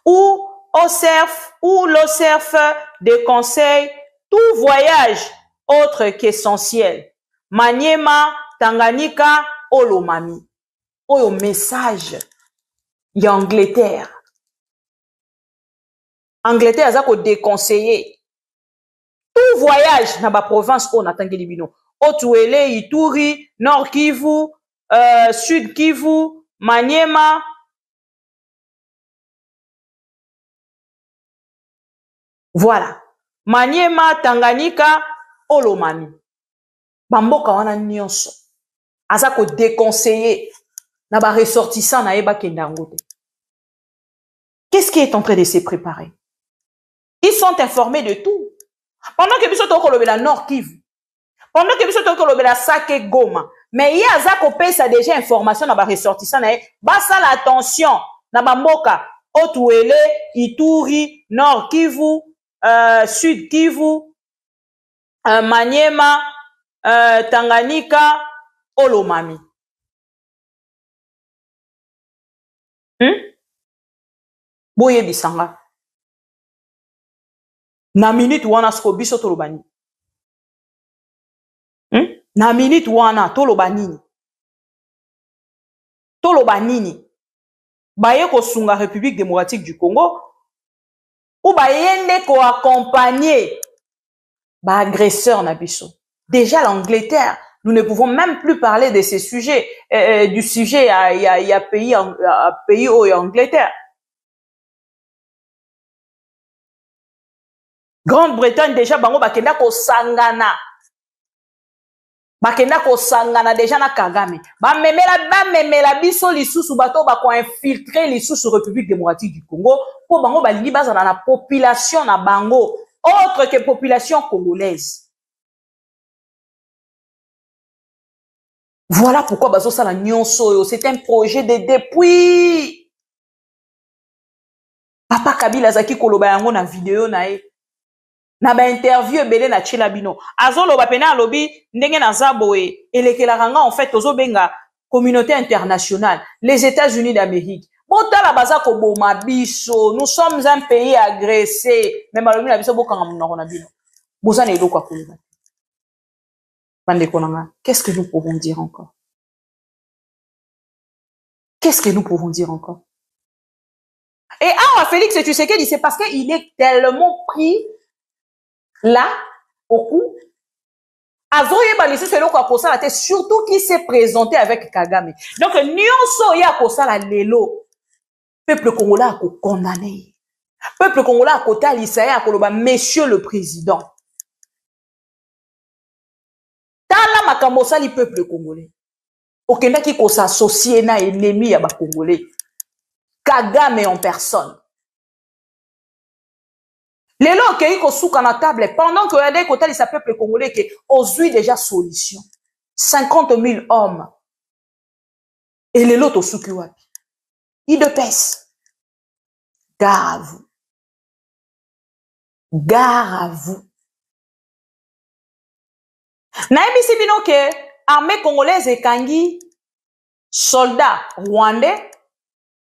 S1: où l'OCERF déconseille tout voyage autre qu'essentiel. Maniema, Tanganyika, Olomami. Oyo message, il y a Angleterre. Angleterre a déconseillé tout voyage dans la province où on attend Libino. Otuele, Ituri, Nord Kivu, Sud Kivu, Maniema. Voilà. Maniema, Tanganyika, Olomami. Bamboka wana nyonso. Azako déconseillé. Na ba ressortissant na eba kendangote. Qu'est-ce qui est en train de se préparer? Ils sont informés de tout. Pendant que biso toko lobela Nord Kivu. Pendant que biso toko lobela Sake Goma. Mais il y a Zako pesa déjà information na ba ressortissant na basa l'attention na bamboka Otuele, Ituri, Nord Kivu, Sud Kivu, Maniema, Tanganyika, Olomami. Boye bisanga. Na minute wana sko biso tolobani. Na minute wana tolobanini. Tolobanini. Baye ko sunga République démocratique du Congo ou bayende ko accompagner ba agresseur na biso. Déjà l'Angleterre, nous ne pouvons même plus parler de ces sujets, du sujet il y a pays où il y a Angleterre. Grande-Bretagne déjà bango bakenda ko sangana. Bakenda ko sangana déjà na Kagame. Ba memela biso lisusu bato ba ko infiltrer lisusu République démocratique du Congo pour bango ba lingi baza na population na bango autre que population congolaise. Voilà pourquoi bazo sala nyonso, c'est un projet de depuis Papa Kabila zaki koloba yango na vidéo na e. Na ba interview belé na Chilabino. Azolo ba pena lobby ndenge na zaboe elekela ranga en fait ozo benga communauté internationale, les États-Unis d'Amérique. Botala baza ko boma biso, nous sommes un pays agressé. Même alobi na biso bokanga munako na bino. Bozana eloko akoloba. Bande konanga, qu'est-ce que nous pouvons dire encore? Qu'est-ce que nous pouvons dire encore? Et Félix Tshisekedi, c'est parce qu'il est tellement pris là, au cou, Azoye balisi c'est le quoi ça la surtout qui s'est présenté avec Kagame. Donc nyonso ya kosa la lelo. Peuple congolais a condamné. Peuple congolais a côté Alissa a koloba monsieur le président. Tala makambo sali peuple congolais. Okenda ki ko s'associer na ennemi ya ba congolais. Kagame en personne. Les gens qui sont à la table, pendant que les côtés de peuple congolais qui ont déjà solution. 50 000 hommes. Et les autres sont qui ils de pèse. Gare à vous. Gare à vous. Naïbi si bino que armée congolaise et kangi soldats rwandais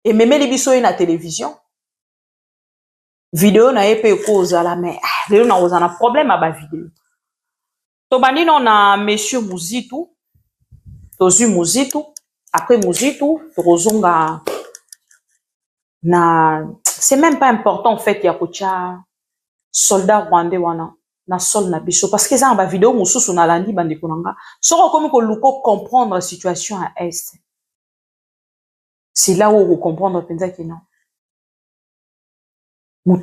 S1: et même les biso na télévision. Vidéo na épée cause à la mais vidéo na on a problème à ba vidéo. To bandi non na monsieur Muzitu. Tozu Muzitu après Muzitu rozonga na c'est même pas important en fait ya kocha soldat rwandais wana na sol na biso parce que ça en ba vidéo mususu na landi bandi konanga soko comme ko luko comprendre la situation à est. C'est là où vous comprendre penza que non. Il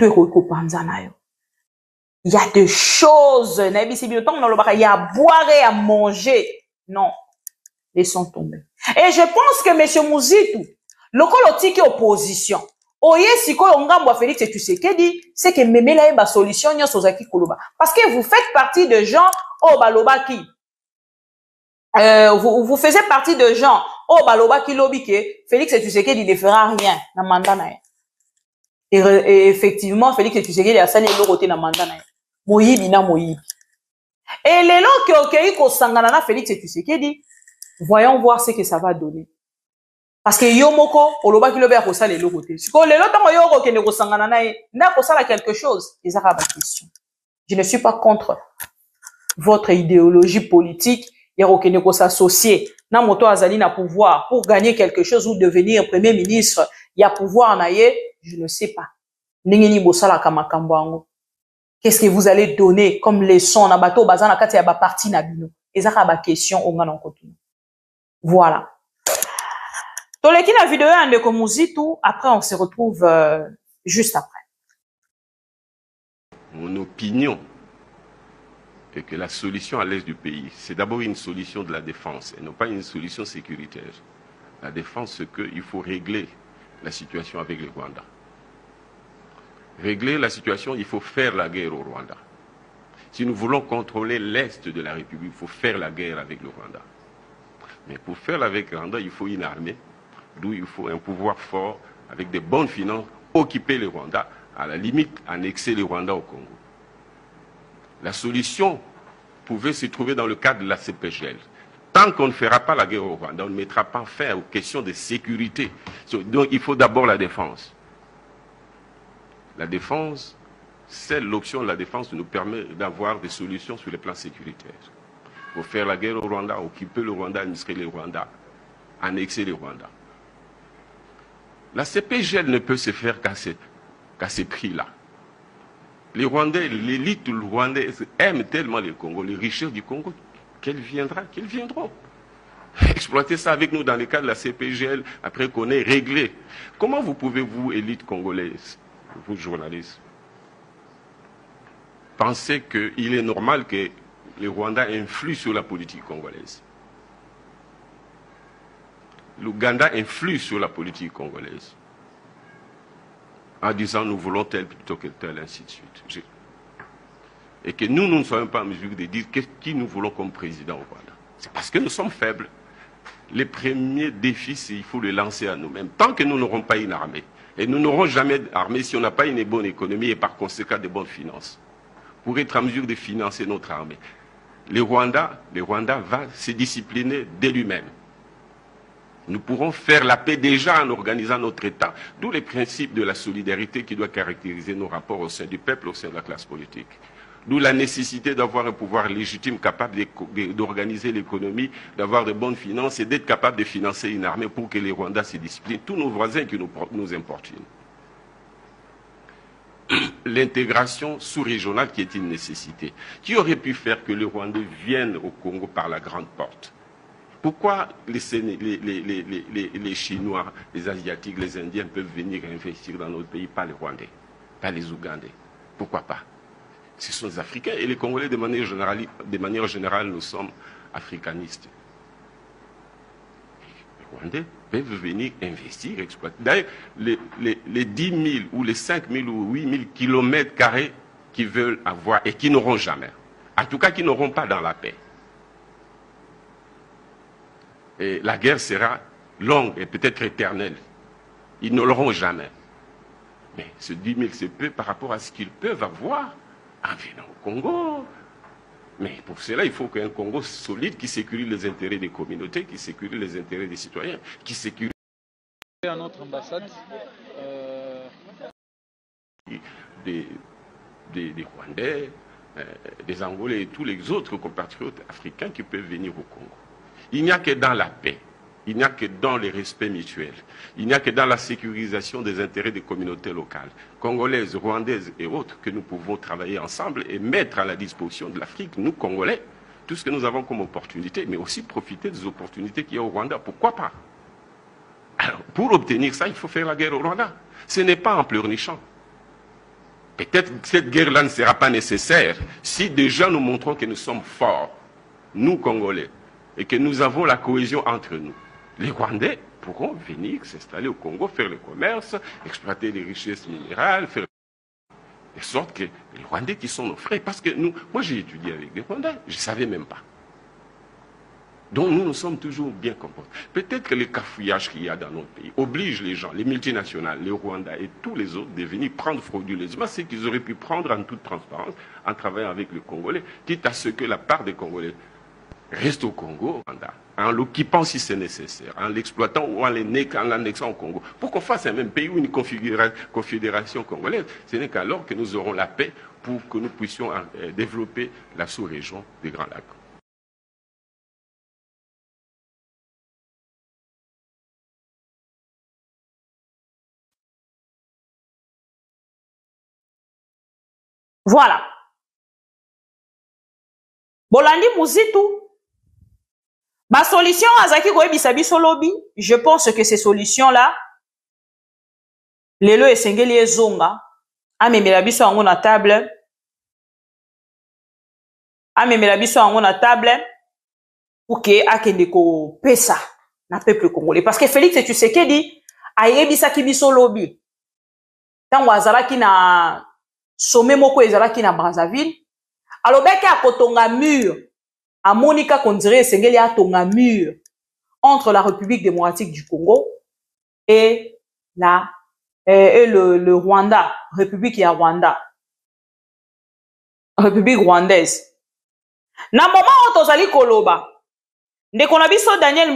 S1: y a des choses, il y a à boire et à manger. Non, laissons tomber. Et je pense que M. Muzitu, le politique opposition, oye si ko ngamba Félix Tshisekedi, c'est que même là ba solution nyo sozaki koloba. Parce que vous faites partie de gens au balobaki. Vous faisiez partie de gens au balobaki lobby que Félix Tshisekedi ne fera rien na mandat na. Et effectivement, Félix Tshisekedi a sani le côté na mandat na. Moyibi na moyibi. Et les gens qui ont sangana na Félix Tshisekedi, voyons voir ce que ça va donner. Parce que yomoko oloba ki lobe akosa le côté. Si ko le lotango yoko ke ne ko sangana na na kosa quelque chose, ils aura ba question. Je ne suis pas contre votre idéologie politique, yoko ke ne ko s'associer na moto azali na pouvoir pour gagner quelque chose ou devenir premier ministre, il y a pouvoir na ye. Je ne sais pas. Qu'est-ce que vous allez donner comme leçon na bateau bazana kati ya ba parti na bino? Ezaka ba question onga na kotu. Voilà. Toleki na vidéo ya ndeko Muzitu, après on se retrouve juste après.
S9: Mon opinion est que la solution à l'est du pays, c'est d'abord une solution de la défense et non pas une solution sécuritaire. La défense, c'est qu'il faut régler la situation avec le Rwanda. Régler la situation, il faut faire la guerre au Rwanda. Si nous voulons contrôler l'Est de la République, il faut faire la guerre avec le Rwanda. Mais pour faire avec le Rwanda, il faut une armée, d'où il faut un pouvoir fort, avec des bonnes finances, occuper le Rwanda, à la limite, annexer le Rwanda au Congo. La solution pouvait se trouver dans le cadre de la CPGL. Tant qu'on ne fera pas la guerre au Rwanda, on ne mettra pas fin aux questions de sécurité. Donc il faut d'abord la défense. La défense, c'est l'option de la défense qui nous permet d'avoir des solutions sur le plan sécuritaire. Pour faire la guerre au Rwanda, occuper le Rwanda, administrer le Rwanda, annexer le Rwanda. La CPGL ne peut se faire qu'à ces prix-là. Les Rwandais, l'élite rwandaise aime tellement le Congo, les richesses du Congo, qu'elles viendront. Exploiter ça avec nous dans le cadre de la CPGL, après qu'on ait réglé. Comment vous pouvez, vous, élite congolaise, vous journalistes, penser qu'il est normal que les Rwandais influent sur la politique congolaise? L'Ouganda influe sur la politique congolaise en disant nous voulons tel plutôt que tel, ainsi de suite. Et que nous ne sommes pas en mesure de dire qui nous voulons comme président au Rwanda. C'est parce que nous sommes faibles. Les premiers défis, il faut les lancer à nous-mêmes. Tant que nous n'aurons pas une armée, et nous n'aurons jamais d'armée si on n'a pas une bonne économie et par conséquent de bonnes finances, pour être en mesure de financer notre armée. Le Rwanda va se discipliner de lui-même. Nous pourrons faire la paix déjà en organisant notre État. D'où les principes de la solidarité qui doit caractériser nos rapports au sein du peuple, au sein de la classe politique. D'où la nécessité d'avoir un pouvoir légitime capable d'organiser l'économie, d'avoir de bonnes finances et d'être capable de financer une armée pour que les Rwandais se disciplinent. Tous nos voisins qui nous importunent. l'intégration sous-régionale qui est une nécessité. Qui aurait pu faire que les Rwandais viennent au Congo par la grande porte? Pourquoi les Chinois, les Asiatiques, les Indiens peuvent venir investir dans notre pays, pas les Rwandais, pas les Ougandais? Pourquoi pas? Ce sont les Africains et les Congolais, de manière générale, nous sommes africanistes. Les Rwandais peuvent venir investir, exploiter. D'ailleurs, les 10 000 ou les 5 000 ou 8 000 kilomètres carrés qu'ils veulent avoir et qui n'auront jamais, en tout cas qui n'auront pas dans la paix. Et la guerre sera longue et peut-être éternelle. Ils ne l'auront jamais. Mais ce 10 000, c'est peu par rapport à ce qu'ils peuvent avoir en venant au Congo. Mais pour cela, il faut qu'un Congo solide qui sécurise les intérêts des communautés, qui sécurise les intérêts des citoyens, qui sécurise
S10: à notre ambassade
S9: des Rwandais, des Angolais et tous les autres compatriotes africains qui peuvent venir au Congo. Il n'y a que dans la paix, il n'y a que dans le respect mutuel, il n'y a que dans la sécurisation des intérêts des communautés locales, congolaises, rwandaises et autres, que nous pouvons travailler ensemble et mettre à la disposition de l'Afrique, nous Congolais, tout ce que nous avons comme opportunité, mais aussi profiter des opportunités qu'il y a au Rwanda. Pourquoi pas? Alors, pour obtenir ça, il faut faire la guerre au Rwanda. Ce n'est pas en pleurnichant. Peut-être que cette guerre-là ne sera pas nécessaire si déjà nous montrons que nous sommes forts, nous Congolais, et que nous avons la cohésion entre nous. Les Rwandais pourront venir s'installer au Congo, faire le commerce, exploiter les richesses minérales, faire de sorte que les Rwandais qui sont nos frères, parce que nous, moi j'ai étudié avec des Rwandais, je ne savais même pas. Donc nous sommes toujours bien comportés. Peut-être que le cafouillage qu'il y a dans notre pays oblige les gens, les multinationales, les Rwandais et tous les autres de venir prendre frauduleusement ce qu'ils auraient pu prendre en toute transparence en travaillant avec les Congolais, quitte à ce que la part des Congolais reste au Congo, en l'occupant si c'est nécessaire, en l'exploitant ou en l'annexant au Congo. Pour qu'on fasse un même pays ou une confédération congolaise, ce n'est qu'alors que nous aurons la paix pour que nous puissions développer la sous-région des Grands Lacs.
S1: Voilà. Bolandi Muzitu. Ma solution à Zaki Goebi Biso Lobby, je pense que ces solutions-là, Lelo et Sengeli et Zonga, Amemela Biso Ango na table, Amemela Biso Ango na table, pour que Akende ko pesa na peuple congolais. Parce que Félix Tshisekedi a yebisa ki Biso Lobby. Tango azalaki na sommet moko ezalaki na Brazzaville, alobeki akotonga mur. À Monica Kondire Sengeli a tonga mur entre la République démocratique du Congo et le Rwanda, République ya Rwanda, République rwandaise. Na moment où tozali koloba, ndeko na biso Daniel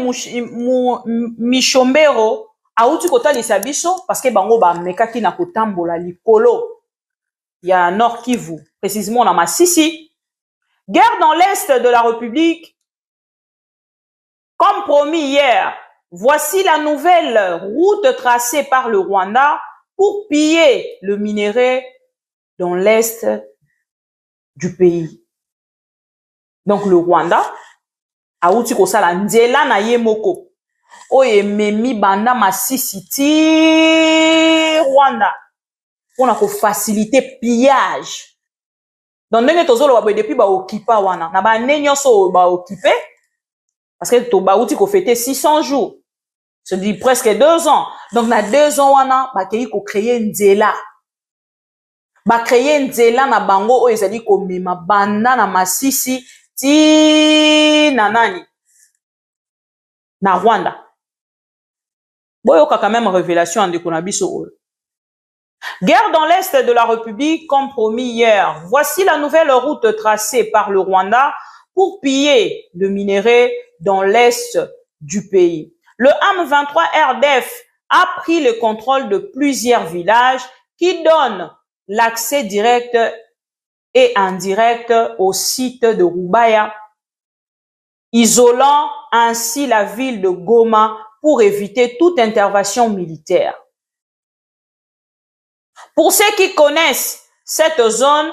S1: Mishombero auti kotalisa biso parce que bango ba mekaki na kotambola likolo ya Nord Kivu, précisément na Masisi. Guerre dans l'Est de la République, comme promis hier, voici la nouvelle route tracée par le Rwanda pour piller le minerai dans l'Est du pays. Donc le Rwanda a outi kosala nzela na ye moko. Oye memi banda Masisi ti Rwanda. On a ko faciliter pillage. Donc, depuis ba occupé wana, na ba nenyoso ba occupé, parce que to ba outi ko fêter 600 jours. Se dit presque 2 ans. Donc, na 2 ans wana, ba kei ko créer nzela. Ba créer nzela na bango o ezali ko mema banda na Masisi ti na nani? Na Rwanda. Boyoka quand même révélation de Konabiso. Guerre dans l'Est de la République, comme promis hier. Voici la nouvelle route tracée par le Rwanda pour piller le minerai dans l'Est du pays. Le AM23 RDF a pris le contrôle de plusieurs villages qui donnent l'accès direct et indirect au site de Rubaya, isolant ainsi la ville de Goma pour éviter toute intervention militaire. Pour ceux qui connaissent cette zone,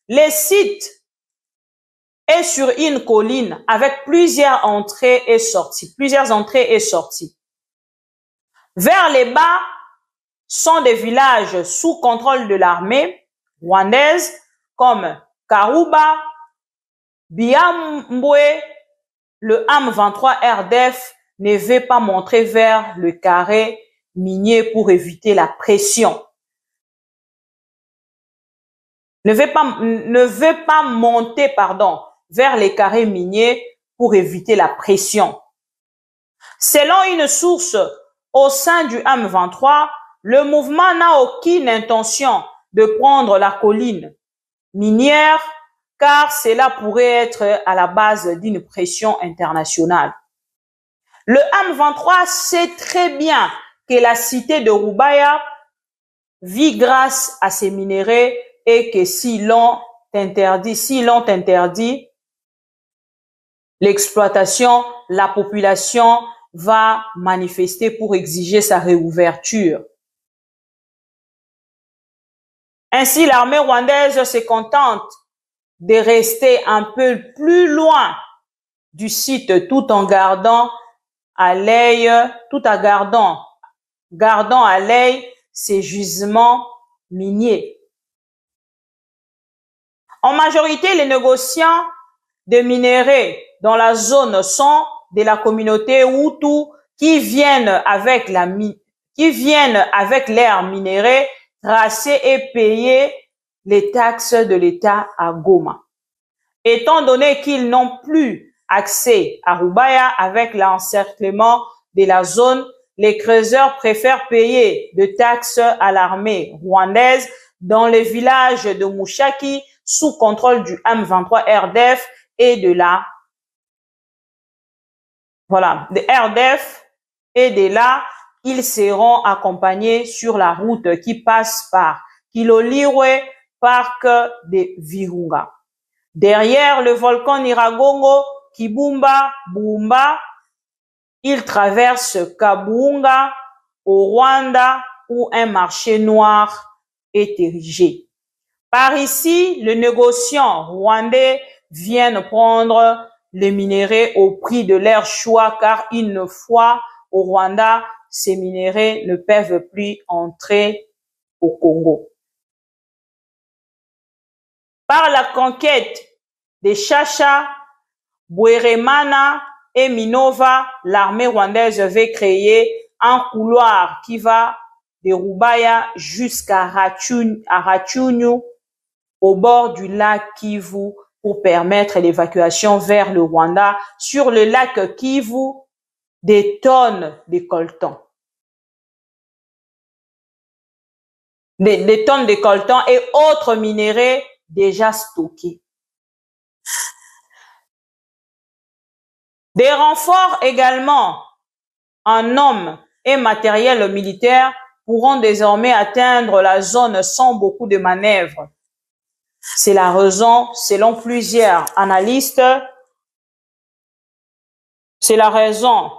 S1: le site est sur une colline avec plusieurs entrées et sorties. Vers les bas sont des villages sous contrôle de l'armée rwandaise comme Karuba, Biambwe. Le AM23 RDF ne veut pas montrer vers le carré minier pour éviter la pression. Ne veut pas monter, vers les carrés miniers pour éviter la pression. Selon une source au sein du AM23, le mouvement n'a aucune intention de prendre la colline minière car cela pourrait être à la base d'une pression internationale. Le AM23 sait très bien que la cité de Rubaya vit grâce à ces minéraux et que si l'on interdit l'exploitation, la population va manifester pour exiger sa réouverture. Ainsi, l'armée rwandaise se contente de rester un peu plus loin du site tout en gardant à l'œil, gardant à l'œil ces gisements miniers. En majorité, les négociants de minéraux dans la zone sont de la communauté Hutu qui viennent avec leurs minéraux tracés et payer les taxes de l'État à Goma. Étant donné qu'ils n'ont plus accès à Rubaya avec l'encerclement de la zone, les creuseurs préfèrent payer de taxes à l'armée rwandaise dans les villages de Mushaki sous contrôle du AM23 RDF et de RDF, et de là, ils seront accompagnés sur la route qui passe par Kiloliwe, parc de Virunga. Derrière le volcan Nyiragongo, Kibumba, Bumba, ils traversent Kabunga au Rwanda où un marché noir est érigé. Par ici, les négociants rwandais viennent prendre les minéraux au prix de leur choix car une fois au Rwanda, ces minéraux ne peuvent plus entrer au Congo. Par la conquête des Chacha, Bweremana et Minova, l'armée rwandaise veut créer un couloir qui va de Rubaya jusqu'à Rachunyu au bord du lac Kivu pour permettre l'évacuation vers le Rwanda. Sur le lac Kivu, des tonnes de coltan. Des tonnes de coltan et autres minéraux déjà stockés. Des renforts également en hommes et matériel militaire pourront désormais atteindre la zone sans beaucoup de manœuvres. C'est la raison, selon plusieurs analystes, selon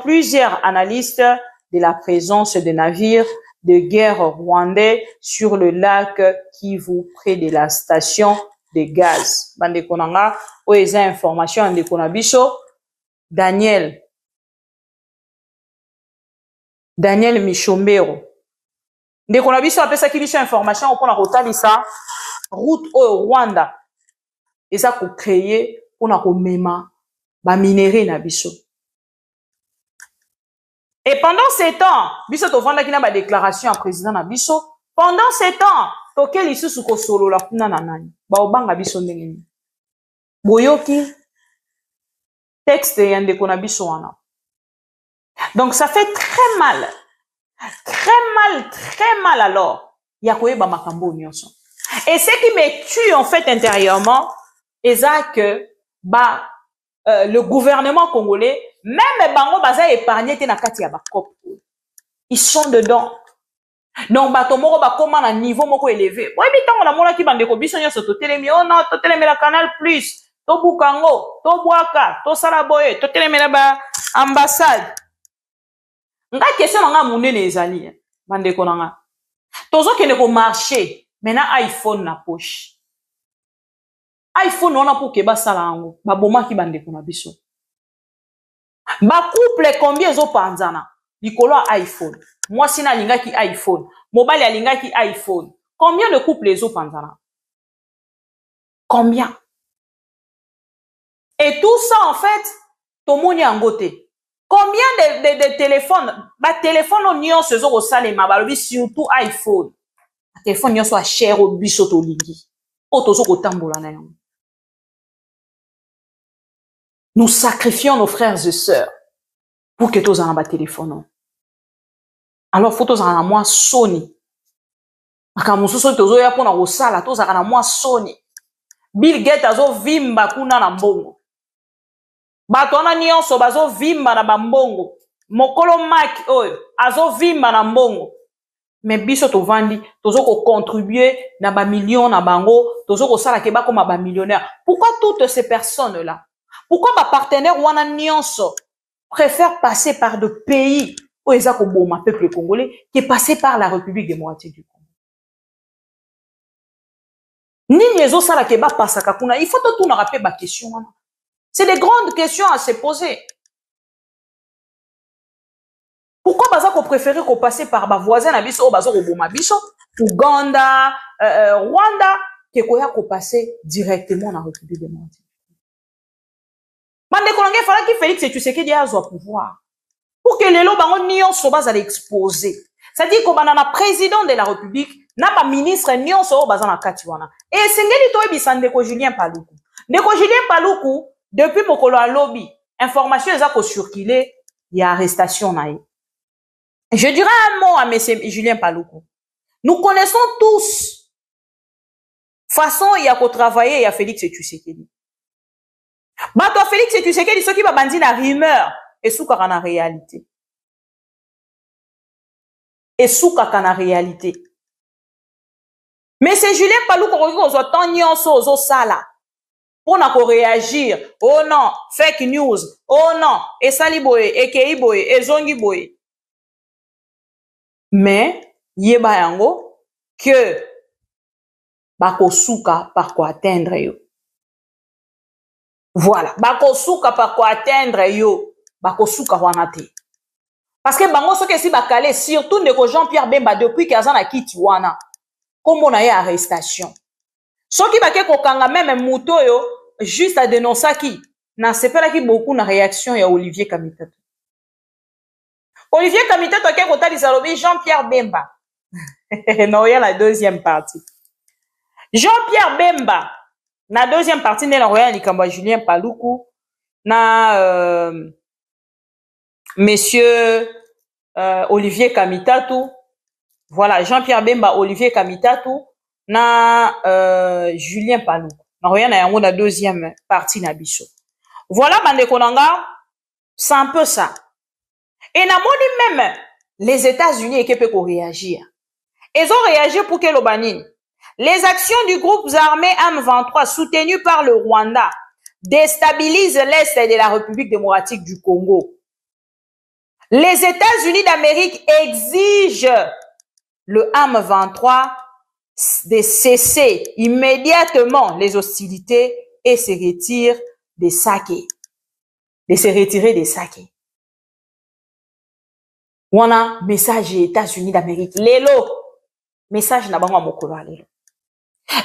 S1: plusieurs analystes de la présence de navires de guerre rwandais sur le lac Kivu près de la station de gaz. Bande konanga, oeza information ande konabiso, Daniel Mishombero. Ndeko na biso apesa kibiso information opona kotalisa route au Rwanda. Eza ko créer pona ko mema ba minéraux na biso. Et pendant ces temps, biso to vanda kina ba déclaration à président na biso. Pendant ces temps, toke lisusu ko solo la kuna na nani. Ba obanga biso ndenge. Boyoki texte ya ndeko na biso wana. Donc ça fait très mal alors. Yakoyeba makambo nyonso. Et ce qui me tue en fait intérieurement, c'est que le gouvernement congolais, même bango baza épargné te na kati ya bakop. Ils sont dedans. Donc bato moko bakoma na niveau moko élevé. Boyebi tango na mona ki bandeko biso nyonso totelemi, oh non, totelemela Canal Plus, to bukango, to bwaka, to sala boye, totelemela ba ambassade. Nga question nga munene ezali bandeko nanga. Tozo qui ne marché. Maintenant, iPhone na poche. iPhone, on a pour que basala ango. Ba boma ki bande kuna biso. Ba couple combien zo panzana? Likolo iPhone. Moi, si na linga ki iPhone. Mobile ya linga ki iPhone. Combien de couples zo panzana? Combien? Et tout ça, en fait, tout le monde est en côté. Combien de téléphones? Bah, téléphone, on y a ce jour au salé, surtout iPhone. Le téléphone, il soit cher au biso to ligi. Auto au tambola na yon. Nous sacrifions nos frères et sœurs pour que tous en bas téléphone. Alors, faut tous en moi Sony. Akamususo tozo ya pona osala, tous en moi Sony. Bill Gates azo vimba kuna na mbongo. Bato wana nyonso bazo vimba na bambongo. Mokolo Mac oyo azo vimba na mbongo. Mais biso tovandi tozo ko contribuer na ba millions na bango, tozo ko sala ke ba koma ba millionnaire. Pourquoi toutes ces personnes là? Pourquoi ba partenaires wana nyonso préfèrent passer par de pays où ils ko boma peuple congolais que passer par la République démocratique du Congo? Nini ezo sala ke ba pasaka kuna? Il faut tout na rappeler ba question wana. C'est des grandes questions à se poser. Pourquoi baza ko préférer ko passer par ba voisin na biso o bazo ko boma biso, Ouganda, Rwanda, ke ko ya ko passer directement na République démocratique? Mande kolonge fala ki Félix Tshisekedi azwa pouvoir. Pour que les bango nyonso baza exposer. C'est-à-dire ko banana président de la République na pas ministre nyonso baza na kati wana. Et sengeli to ebisa ndeko Julien Paluku. Ndeko Julien Paluku depuis mokolo a lobby, information eza ko circuler, il y a arrestation na ye. Je dirais un mot à M. Julien Paluku. Nous connaissons tous façon il y a ko travailler il y a Félix Tshisekedi. Bato Félix Tshisekedi ceux qui ba bandi na rumeur et soukaka na réalité. Et soukaka na réalité. Mais c'est Julien Paluku ko zo tan nyonso zo sala. Pour na ko réagir. Oh non, fake news. Oh non, et saliboye, et keiboye, et zongiboye. Mais yeba yango que bako souka par quoi atteindre yo. Voilà, bako souka par quoi atteindre yo, bako souka wana te. Parce que bango soki si bakale surtout ndeko Jean-Pierre Bemba depuis qu'azana kiti wana. Comme on a eu arrestation. Soki bake kokanga même muto yo juste à dénoncer qui na sepela ki beaucoup na réaction ya Olivier Kamitato. Olivier Kamitato a kota disalobi Jean-Pierre Bemba. Non, il y a la deuxième partie. Jean-Pierre Bemba na deuxième partie de la royale Likamba Julien Paluku na monsieur Olivier Kamitato. Voilà, Jean-Pierre Bemba, Olivier Kamitato na Julien Paluku. Na royale na yango na deuxième partie na biso. Voilà bande konanga, c'est un peu ça. Et na moni même les États-Unis et Québec ont réagi. Ils ont réagi pour que l'Obanine. Les actions du groupe armé M23 soutenu par le Rwanda déstabilisent l'Est de la République démocratique du Congo. Les États-Unis d'Amérique exigent le M23 de cesser immédiatement les hostilités et se retirer des Saké. De se retirer des Saké. Wana message États-Unis d'Amérique. Lelo message na bango mokolo lelo.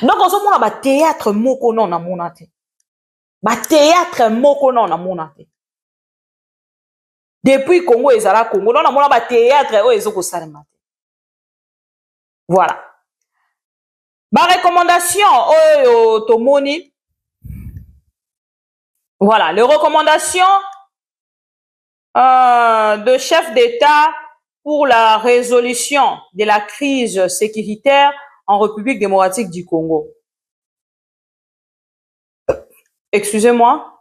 S1: Donc on se mona ba théâtre moko non na monate. Ba théâtre moko non na monate. Depuis Congo ezala Congo non na mona ba théâtre o ezoko salema. Voilà. Ba recommandation o tomoni. Voilà, les recommandations de chef d'État pour la résolution de la crise sécuritaire en République démocratique du Congo. Excusez-moi.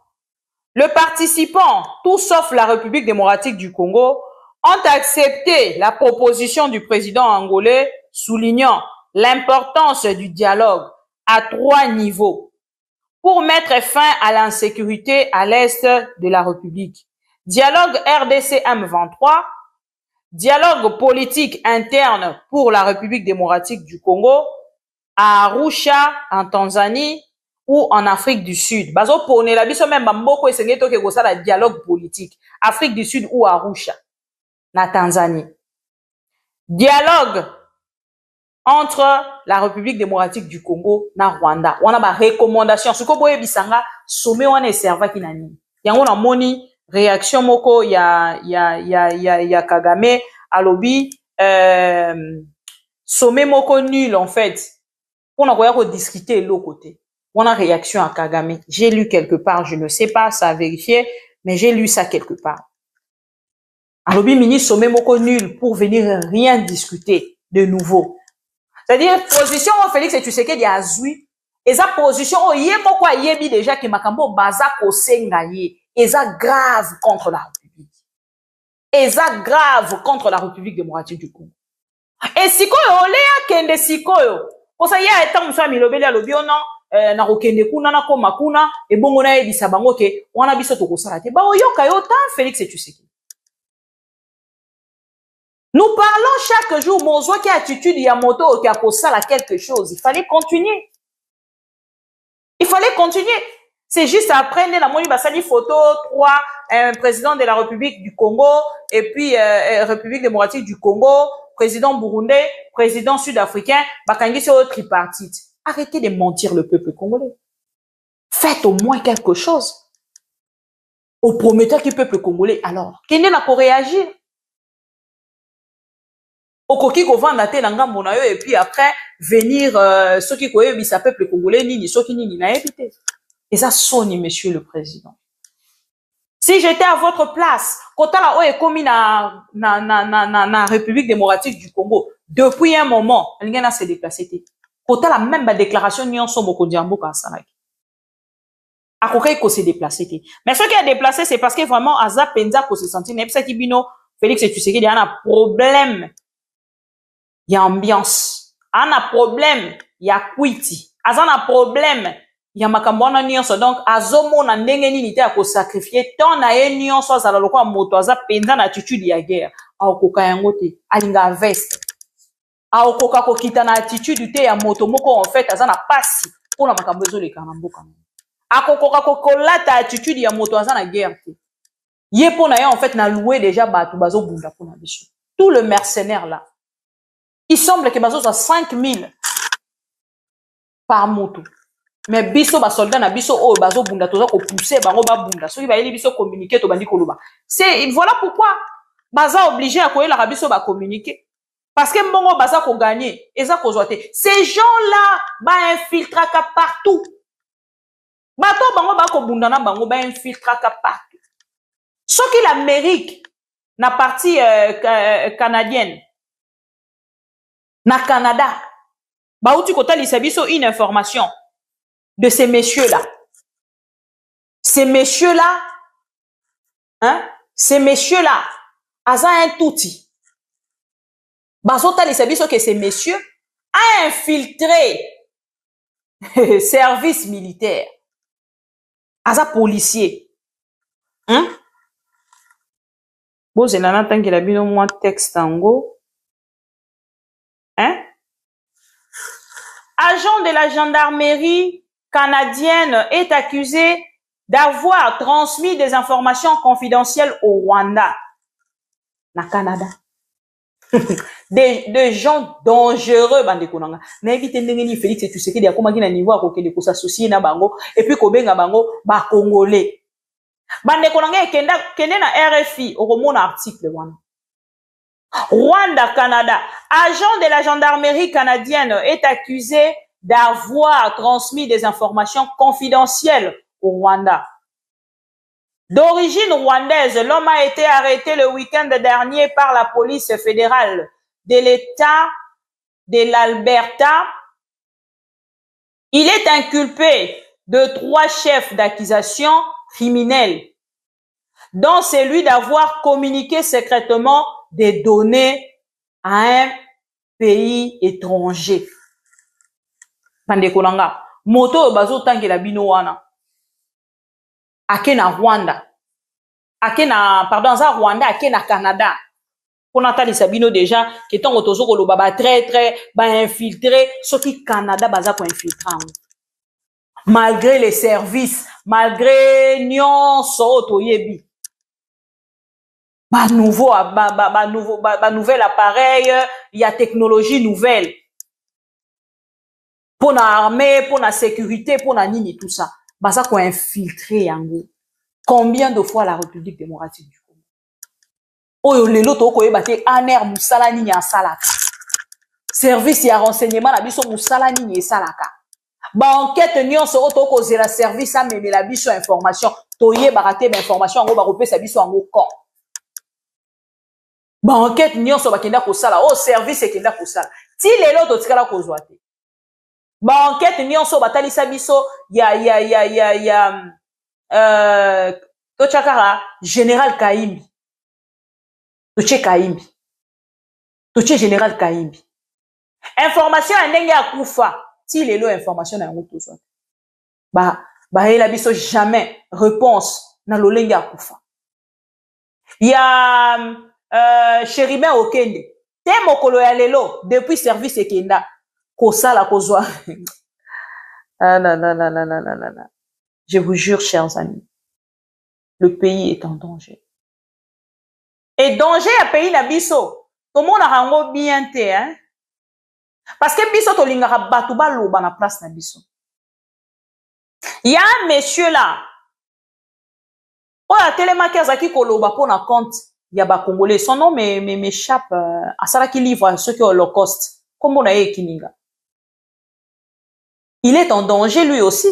S1: Les participants, tout sauf la République démocratique du Congo, ont accepté la proposition du président angolais soulignant l'importance du dialogue à 3 niveaux pour mettre fin à l'insécurité à l'est de la République. Dialogue RDC M23, dialogue politique interne pour la République démocratique du Congo à Arusha, en Tanzanie ou en Afrique du Sud. Bazo pone la biso même mboko esengé toke ko sala dialogue politique. Afrique du Sud ou Arusha, na Tanzanie. Dialogue entre la République démocratique du Congo na Rwanda. On a ba recommandation. Ce ko boye bisanga sommet on est serva ki nani. Yango na moni réaction moko ya Kagame alobi sommet moko nul en fait. On a discuter l'autre côté. On a réaction à Kagame. J'ai lu quelque part, je ne sais pas, ça a vérifié, mais j'ai lu ça quelque part. Alobi ministre sommet moko nul pour venir rien discuter de nouveau. C'est-à-dire, position au Félix et Tshisekedi a zui. Et sa position au yé moko yebi déjà qui makambo baza ko sengaye. Et ça grave contre la République. Et ça grave contre la République démocratique du Congo. Et sikoyo olea kende sikoyo. Pour ça, il y a un temps où il y a le bio, na rokende kuna na koma kuna, et bon, on a dit ça, bango, que, on a dit ça, tout ça, bah, yo, kayota, Félix et Tshisekedi. Nous parlons chaque jour, mon zoi qui a attitude, il y a moto, qui a posé ça, quelque chose. Il fallait continuer. Il fallait continuer. C'est juste après, la moni basali photo, 3, président de la République du Congo, et puis, République démocratique du Congo, président burundais, président sud-africain, bakangi c'est au tripartite. Arrêtez de mentir le peuple congolais. Faites au moins quelque chose. Au prometteur du peuple congolais, alors, qui n'est là pour réagir? Au coquille qu'on vend la tête et puis après, venir, ceux qui connaissent le peuple congolais, ni ceux qui n'y n'a évité. Et ça sonne, monsieur le président. Si j'étais à votre place, quand la est commis na République démocratique du Congo, depuis un moment, elle s'est déplacée. Quand la même déclaration, n'y en sommes au Kodiambo Kansanaki. À quoi qu'il s'est déplacé. Mais ce qui a déplacé, c'est parce que vraiment, Aza Penza, qu'on se sentit, n'est pas qui bino, Félix et Tshisekedi, il y a un problème. Il y a ambiance. Il y a un problème. Il y a quiti. Aza un problème. Il y a makambona nyonso donc azomo na ndenge nini te ko sacrifier tant na ye nyonso azala lokwa moto aza penza na attitude ya guerre aokoka yango te alinga veste aokoka ko kita na attitude te ya moto moko en fait aza na pasi pona makambo ezoleka na mboka akokoka ko kolata attitude ya moto aza na guerre te ye pona ye en fait na loué déjà bato bazo bunda pona biso tout le mercenaire là il semble que bazo soit 5000 par moto. Mais biso ba soldat na biso o bazo bunda toza ko pousser bango ba bunda soki ba yeli biso communiquer to bandi koloba c'est voilà pourquoi baza obligé à koyela la biso ba communiquer parce que mbongo baza ko gagner eza ko zoate ces gens là ba infiltra ka partout bato bango ba ko bunda na bango ba infiltra ka partout soki l'Amérique na partie canadienne na Canada ba uti ko talisa biso une information de ces messieurs-là. Ces messieurs-là, hein, ces messieurs-là, aza un touti. Bazota les services que ces messieurs a infiltré service militaire. Aza policier. Hein? Bon, c'est là tant qu'il a bien au moins texte en go. Hein? Agent de la gendarmerie canadienne est accusé d'avoir transmis des informations confidentielles au Rwanda. Na Canada. Des gens dangereux, bande konanga. Na évite ndengeni Félix et Tshisekedi akoma ki na niveau akokende ko s'associer na bango et puis ko benga bango ba congolais. Bande konanga kende na RFI okomona article wana. Rwanda, Canada. Agent de la gendarmerie canadienne est accusé d'avoir transmis des informations confidentielles au Rwanda. D'origine rwandaise, l'homme a été arrêté le week-end dernier par la police fédérale de l'État de l'Alberta. Il est inculpé de 3 chefs d'accusation criminels, dont celui d'avoir communiqué secrètement des données à un pays étranger. Pandekolanga, moto bazo tangela bino wana. Ake na Rwanda. Ake na, pardon, za Rwanda, ake na Canada. Pour Nathalie Sabino déjà, qui est en autozo koloba très infiltré, ce qui Canada baza pour infiltrer. Malgré les services, malgré nyon soto yebi. Nouvel appareil, il y a technologie nouvelle. Pour la armée, pour la sécurité, pour la nini, tout ça. Baza qu'on infiltré yango. Combien de fois la République démocratique du Congo? Oh, le loto ko yebate aner musala nini ya salaka. Service ya renseignement la biso musala nini ya salaka. Ba enquête nyonso oto ko zela service a meme la biso information. Toye barate ba information ngo ba kopesa biso ngo kon. Ba enquête nyonso ba kenda ko sala. Oh, service e kenda ko sala. Ti le loto tikala ko zoate. Ba enquête nyonso batalisa biso tochakara général Kaimbi toche général Kaimbi information ndenge ya kufa ti lelo information na ngoto so ba hela biso jamais réponse na lolenge ya kufa ya Chéribin Okende te mokolo ya lelo depuis service ekenda kosala kozwa. Ah non. Je vous jure, chers amis, le pays est en danger. Et danger à pays na biso, tout le monde a rango bien te, hein? Parce que biso to lingara batuba loba na place na biso. Il y a un monsieur là, oh la télémarqueur zaki koloba pour na compte, il y a ba congolais, son nom m'échappe, à ça qui livre ceux qui ont Holocauste, comme on a kininga. Il est en danger lui aussi.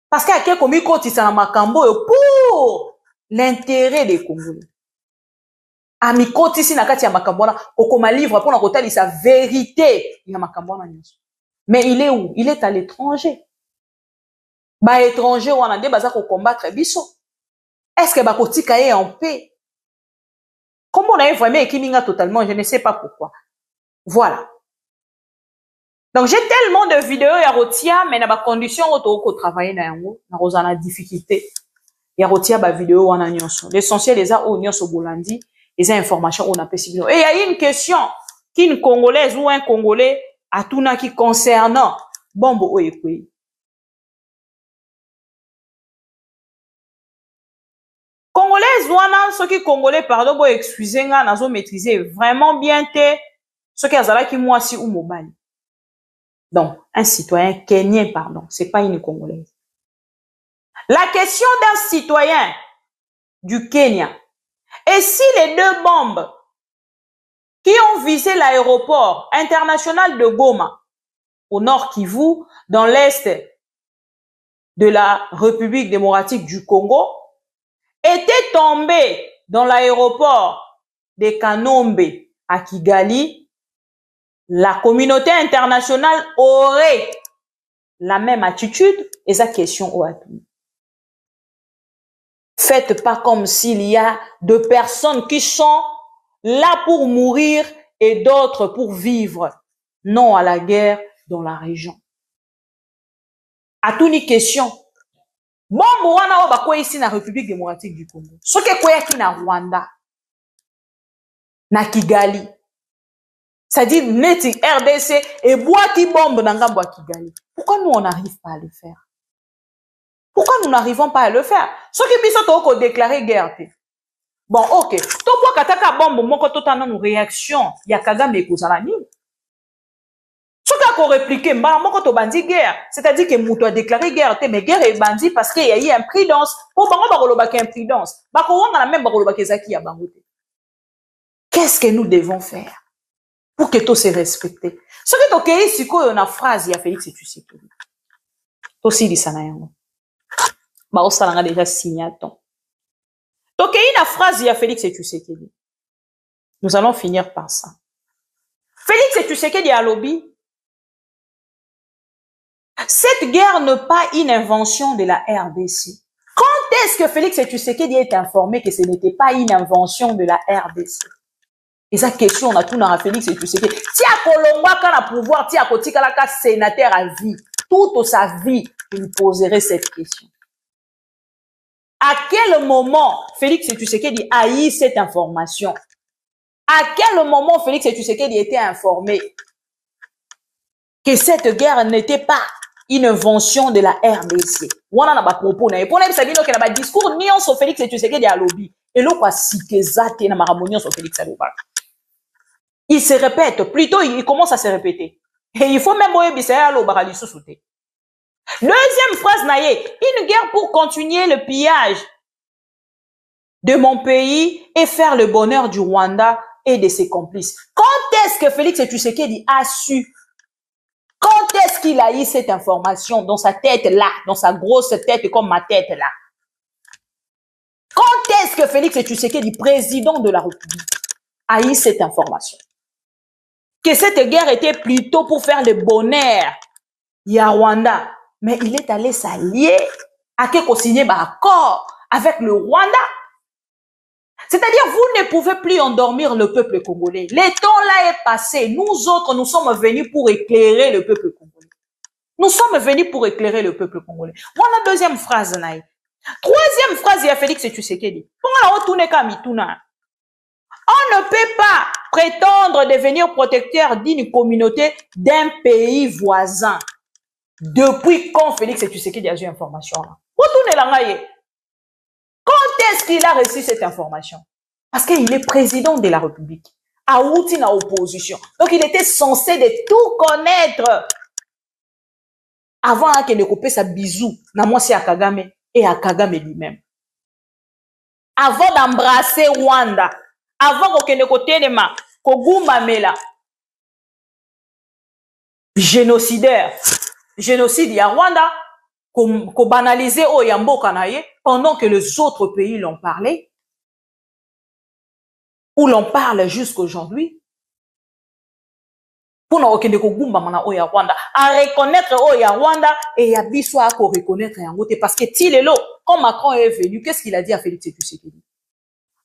S1: Parce qu'il y a quelqu'un qui cotise à Makambo pour l'intérêt des Congolais. A mi cotise na kati ya Makambo na okoma livre pour na kotali sa vérité ya Makambo na nyoso. Mais il est où? Il est à l'étranger. Ba étranger wana nde baza ko combattre biso. Est-ce que ba kotika ye en paix? Comment on a vraiment ekiminga totalement, je ne sais pas pourquoi. Voilà. Donc, j'ai tellement de vidéos, ya rotia, mais na ba condition auto travailler na yango, na rozana difficulté. Ya rotia ba vidéo wana nyonso. L'essentiel des a o nyonso bolandi, les informations on a possible. Et il y a une question qu'une Congolaise ou un Congolais a tout na qui concernant Bombo Oyekwe. Congolaise wana, ceux qui Congolais, pardon, bo excusez nga, nazo maîtriser vraiment bien te, ceux qui azala ki moi si ou mobile. Donc, un citoyen kenyan, pardon, c'est pas une Congolaise. La question d'un citoyen du Kenya, et si les deux bombes qui ont visé l'aéroport international de Goma, au nord Kivu, dans l'est de la République démocratique du Congo, étaient tombées dans l'aéroport de Kanombe à Kigali, la communauté internationale aurait la même attitude et sa question au Atumi. Faites pas comme s'il y a de personnes qui sont là pour mourir et d'autres pour vivre. Non à la guerre dans la région. À toute une question. Bon, on va quoi ici dans la République démocratique du Congo? Ce qui est quoi ici na Rwanda, na Kigali. C'est-à-dire, neti RDC et boiti bombe dans Ngambo à Kigali. Pourquoi nous, on n'arrive pas à le faire? Pourquoi nous n'arrivons pas à le faire? Ce qui est bien, déclarer guerre. Bon, ok. To pour kataka bombe, mon koto tana nous réaction, ya Kagame et Kouzalani. Ce qui a répliqué, mon koto bandi guerre. C'est-à-dire que mouto a déclaré guerre, mais guerre est bandi parce qu'il y a eu imprudence. Pour bango bakoloba ki imprudence. Bako wanga la même bakoloba ki zaki ya bangote. Qu'est-ce que nous devons faire pour que tout se respecte? Ce qui est ok, c'est qu'on a phrase, il y a Félix et tu sais tout. Aussi, il s'en a un. Bah, on a déjà signé à temps. Donc, il y a une phrase, il y a Félix et tu sais qui dit. Nous allons finir par ça. Félix et tu sais qui dit à lobby. Cette guerre n'est pas une invention de la RDC. Quand est-ce que Félix et tu sais qui dit est informé que ce n'était pas une invention de la RDC? Et sa question, on a tout dans Félix et tu sais que si à Colomba, quand a pouvoir, si à Kotika la sénateur à vie, toute sa vie, il poserait cette question. À quel moment Félix et tu sais qu'il dit haït cette information? À quel moment Félix Tshisekedi était informé que cette guerre n'était pas une invention de la RDC? On a pas propos na pour ça que na ba discours ni on sur Félix Tshisekedi à lobby et l'autre pas si que ça na maramonion sur Félix Tshisekedi. Il se répète, plutôt il commence à se répéter. Et il faut même obéir à l'obara sous-souté. Deuxième phrase naïe, une guerre pour continuer le pillage de mon pays et faire le bonheur du Rwanda et de ses complices. Quand est-ce que Félix Tshisekedi a su? Quand est-ce qu'il a eu cette information dans sa tête là, dans sa grosse tête comme ma tête là? Quand est-ce que Félix Tshisekedi, président de la République, a eu cette information? Que cette guerre était plutôt pour faire le bonheur à Rwanda. Mais il est allé s'allier à signer un accord avec le Rwanda. C'est-à-dire, vous ne pouvez plus endormir le peuple congolais. Le temps là est passé. Nous autres, nous sommes venus pour éclairer le peuple congolais. Nous sommes venus pour éclairer le peuple congolais. Voilà la deuxième phrase. Troisième phrase, il y a Félix Tshisekedi. On ne peut pas prétendre devenir protecteur d'une communauté d'un pays voisin. Depuis quand Félix Tshisekedi a eu information là? Quand est-ce qu'il a reçu cette information? Parce qu'il est président de la République. A outi na opposition. Donc il était censé de tout connaître. Avant qu'il ne coupe sa bisou, na moi c'est à Kagame et à Kagame lui-même. Avant d'embrasser Rwanda, avant qu'il ne côté de ma, Koguma Mela, génocidaire, génocide à Rwanda, qu'on banalisait au Yambo Kanaye, pendant que les autres pays l'ont parlé, ou l'on parle jusqu'aujourd'hui, pour nous Rwanda, à reconnaître au Rwanda et à biso à reconnaître Yangote, parce que Tilelo, quand Macron est venu, qu'est-ce qu'il a dit à Félix Tshisekedi?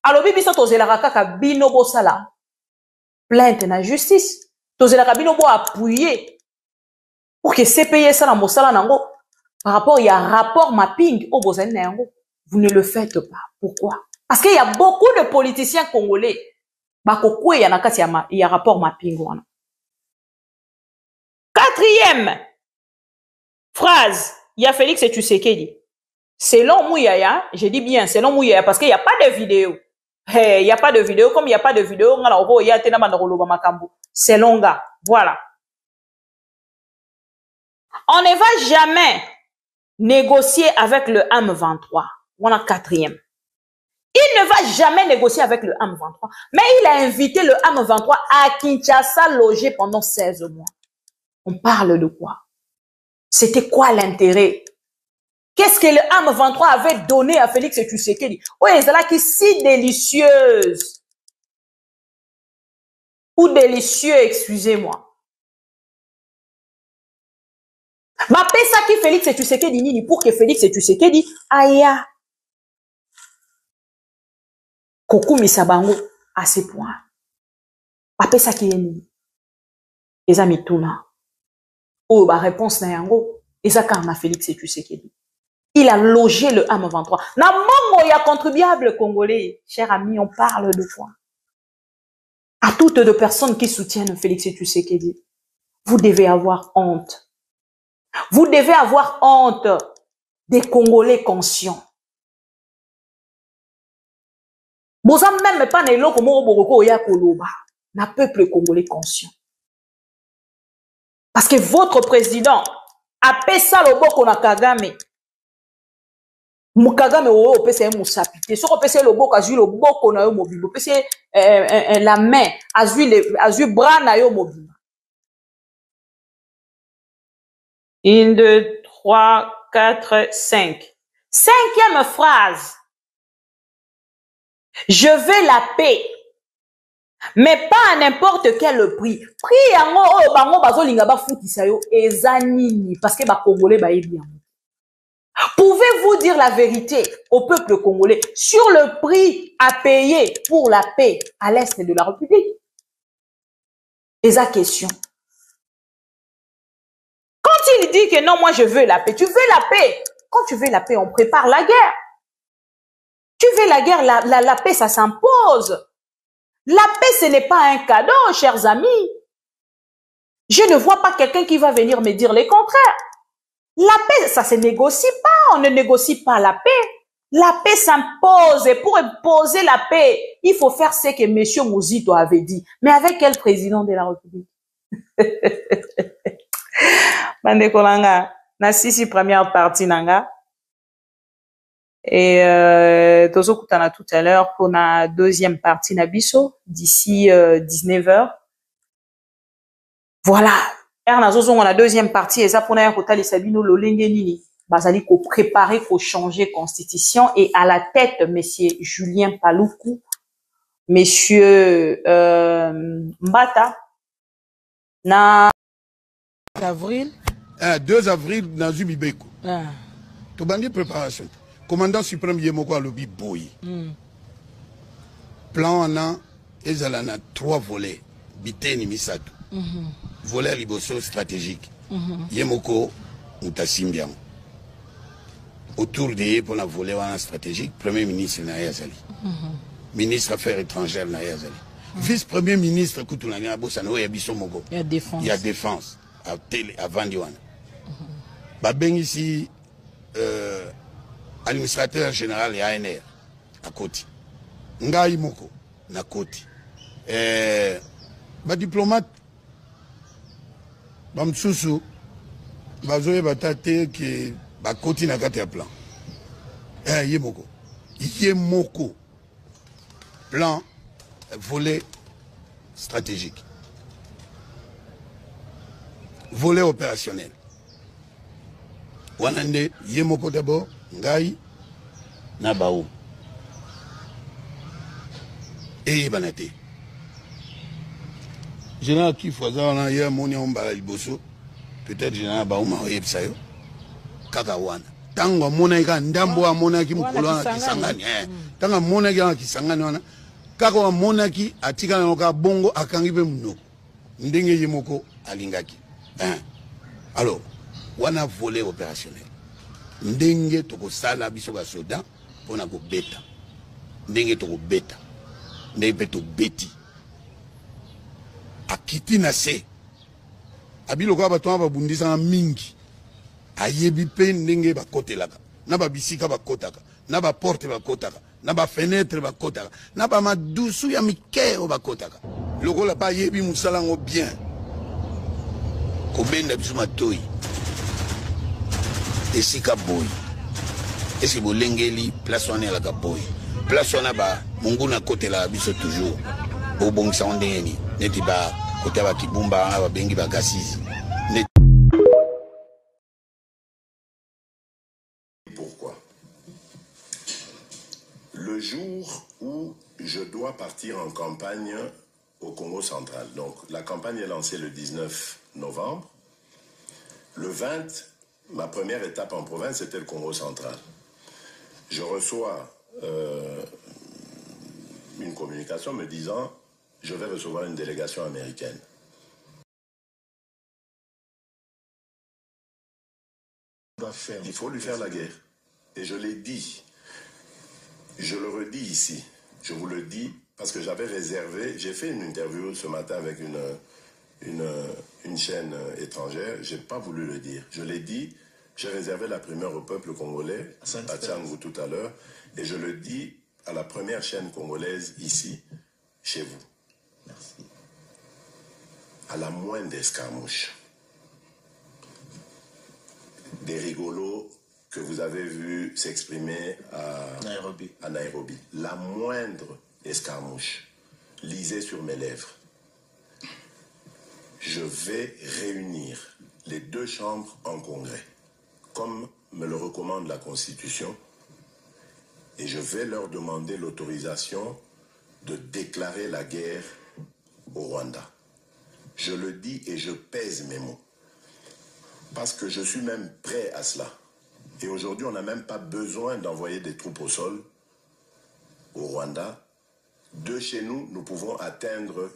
S1: Alors, biso tozelaka ka bino bosala plainte na justice, tozelaka bino bo appuyer pour que CPI ça na mosala nango par rapport il y a un rapport mapping au bozali na yango. Vous ne le faites pas. Pourquoi? Parce qu'il y a beaucoup de politiciens congolais. Bakoko il y a un rapport mapping. Quatrième phrase, il y a Félix Tshisekedi. Selon Mouyaya, je dis bien selon Mouyaya parce qu'il n'y a pas de vidéo. Il n'y a pas de vidéo, comme il n'y a pas de vidéo, c'est long gars. Voilà. On ne va jamais négocier avec le M23. Voilà quatrième. Il ne va jamais négocier avec le M23. Mais il a invité le M23 à Kinshasa loger pendant 16 mois. On parle de quoi? C'était quoi l'intérêt? Qu'est-ce que le M23 avait donné à Félix Tshisekedi? Oui, c'est là qui est si délicieuse. Ou délicieux, excusez-moi. Ma ça qui Félix Tshisekedi nini pour que Félix Tshisekedi aya kokumi sabango à ce point. Ma ça qui est nini. Les amis tuna. Oh, ba réponse na yango. Et ça quand Félix Tshisekedi. Il a logé le M23. Na mongo ya contribuable congolais. Chers amis, on parle de quoi? À toutes les personnes qui soutiennent Félix Tshisekedi, vous devez avoir honte. Vous devez avoir honte des Congolais conscients. Boza même pas nelo komo boroko ya koloba. Na peuple congolais conscient. Parce que votre président a pesa loboko na Kagame. Mukagame o opese musapite. So opese loboko azui loboko na yo mobimbo. Opese la main azui bras na yo mobimbo. 1, 2, 3, 4, 5. Cinquième phrase. Je veux la paix. Mais pas à n'importe quel prix. Prix yango o bango bazolinga ba futisa yo ezanini parce que ba congolais ba bien. Pouvez-vous dire la vérité au peuple congolais sur le prix à payer pour la paix à l'est de la République? Et sa question. Quand il dit que non, moi je veux la paix, tu veux la paix. Quand tu veux la paix, on prépare la guerre. Tu veux la guerre, la paix, ça s'impose. La paix, ce n'est pas un cadeau, chers amis. Je ne vois pas quelqu'un qui va venir me dire le contraire. La paix, ça se négocie pas. On ne négocie pas la paix. La paix s'impose. Et pour imposer la paix, il faut faire ce que M. Mouzito avait dit. Mais avec quel président de la République? Bande Kolanga, na sisi première partie nanga. Et tozo kutana tout à l'heure pour la deuxième partie nabiso d'ici 19h. Voilà. On a la deuxième partie et ça pour na kotali sabino lolenge nini. Bazali ko préparer ko changer constitution et à la tête monsieur Julien Paluku, monsieur Mbata na
S11: avril
S12: 2 avril dans Zubibeko. To bandi préparation. Commandant suprême Yemoko a lobby boy. Plan en ezalana 3 volets. Biteni misatu. Volet liboso stratégique. Yemoko mutasimbiam. Autour de pour la volet stratégique, premier ministre Nayazali. Ministre affaires étrangères Nayazali. Vice-premier ministre Koutoulanga Bosano Yabiso Mogo. Il y a défense. À Vandiwana. Babeng ici, administrateur général et ANR, à Koti. Ngai Moko, na Koti. Diplomate, Bamsusu, Bazoé Batate, qui Koti na kati plan. Yemoko. Yemoko. Plan, volet stratégique. Volet opérationnel. Wanande Yemoko d'abord, Ngai, Nabao. Et Banate. Général qui faisait un hier, mon yon balaïboso, peut-être Général Baouma Yepsayo, Kakawana. Tango Monaïka, Ndambo a Monaki Moukolana qui s'engane. Tango Monaki qui s'engane. Kakawa Monaki, Atika Noka Bongo, Akangibe Mouno. Ndenge Yemoko, Alingaki. Alors, on a volé opérationnel. Ndenge toko sala biso ba soda pona ko beta. Ndenge toko beta. Ndenge to beti. Akiti na se. Abilo ka bato ba bundisa mingi. Ayebi pe ndenge ba kotelaka. Na ba bisika ba kotaka. Na ba porte ba kotaka. Na ba fenêtre ba kotaka. Na ba madusu ya mike o ba kotaka. Lokola ba yebi musala ngo bien. Kobenda biso matoi. Esika boy. Esi bolengeli place wana la boy. Place wana ba munguna côté la biso toujours. Au bon sandeni. Neti ba côté ba kibumba ba bengi ba gasisi.
S4: Pourquoi? Le jour où je dois partir en campagne au Congo central. Donc la campagne est lancée le 19 novembre. Le 20, ma première étape en province, c'était le Congo central. Je reçois une communication me disant « Je vais recevoir une délégation américaine ». Il faut lui faire la guerre. Et je l'ai dit. Je le redis ici. Je vous le dis parce que j'avais réservé. J'ai fait une interview ce matin avec une chaîne étrangère. Je n'ai pas voulu le dire. Je l'ai dit. J'ai réservé la primeur au peuple congolais, à Tchangou tout à l'heure. Et je le dis à la première chaîne congolaise ici, chez vous. Merci. À la moindre escarmouche. Des rigolos que vous avez vus s'exprimer à Nairobi. La moindre escarmouche, lisez sur mes lèvres. Je vais réunir les deux chambres en congrès, comme me le recommande la Constitution, et je vais leur demander l'autorisation de déclarer la guerre au Rwanda. Je le dis et je pèse mes mots. Parce que je suis même prêt à cela. Et aujourd'hui, on n'a même pas besoin d'envoyer des troupes au sol au Rwanda. De chez nous, nous pouvons atteindre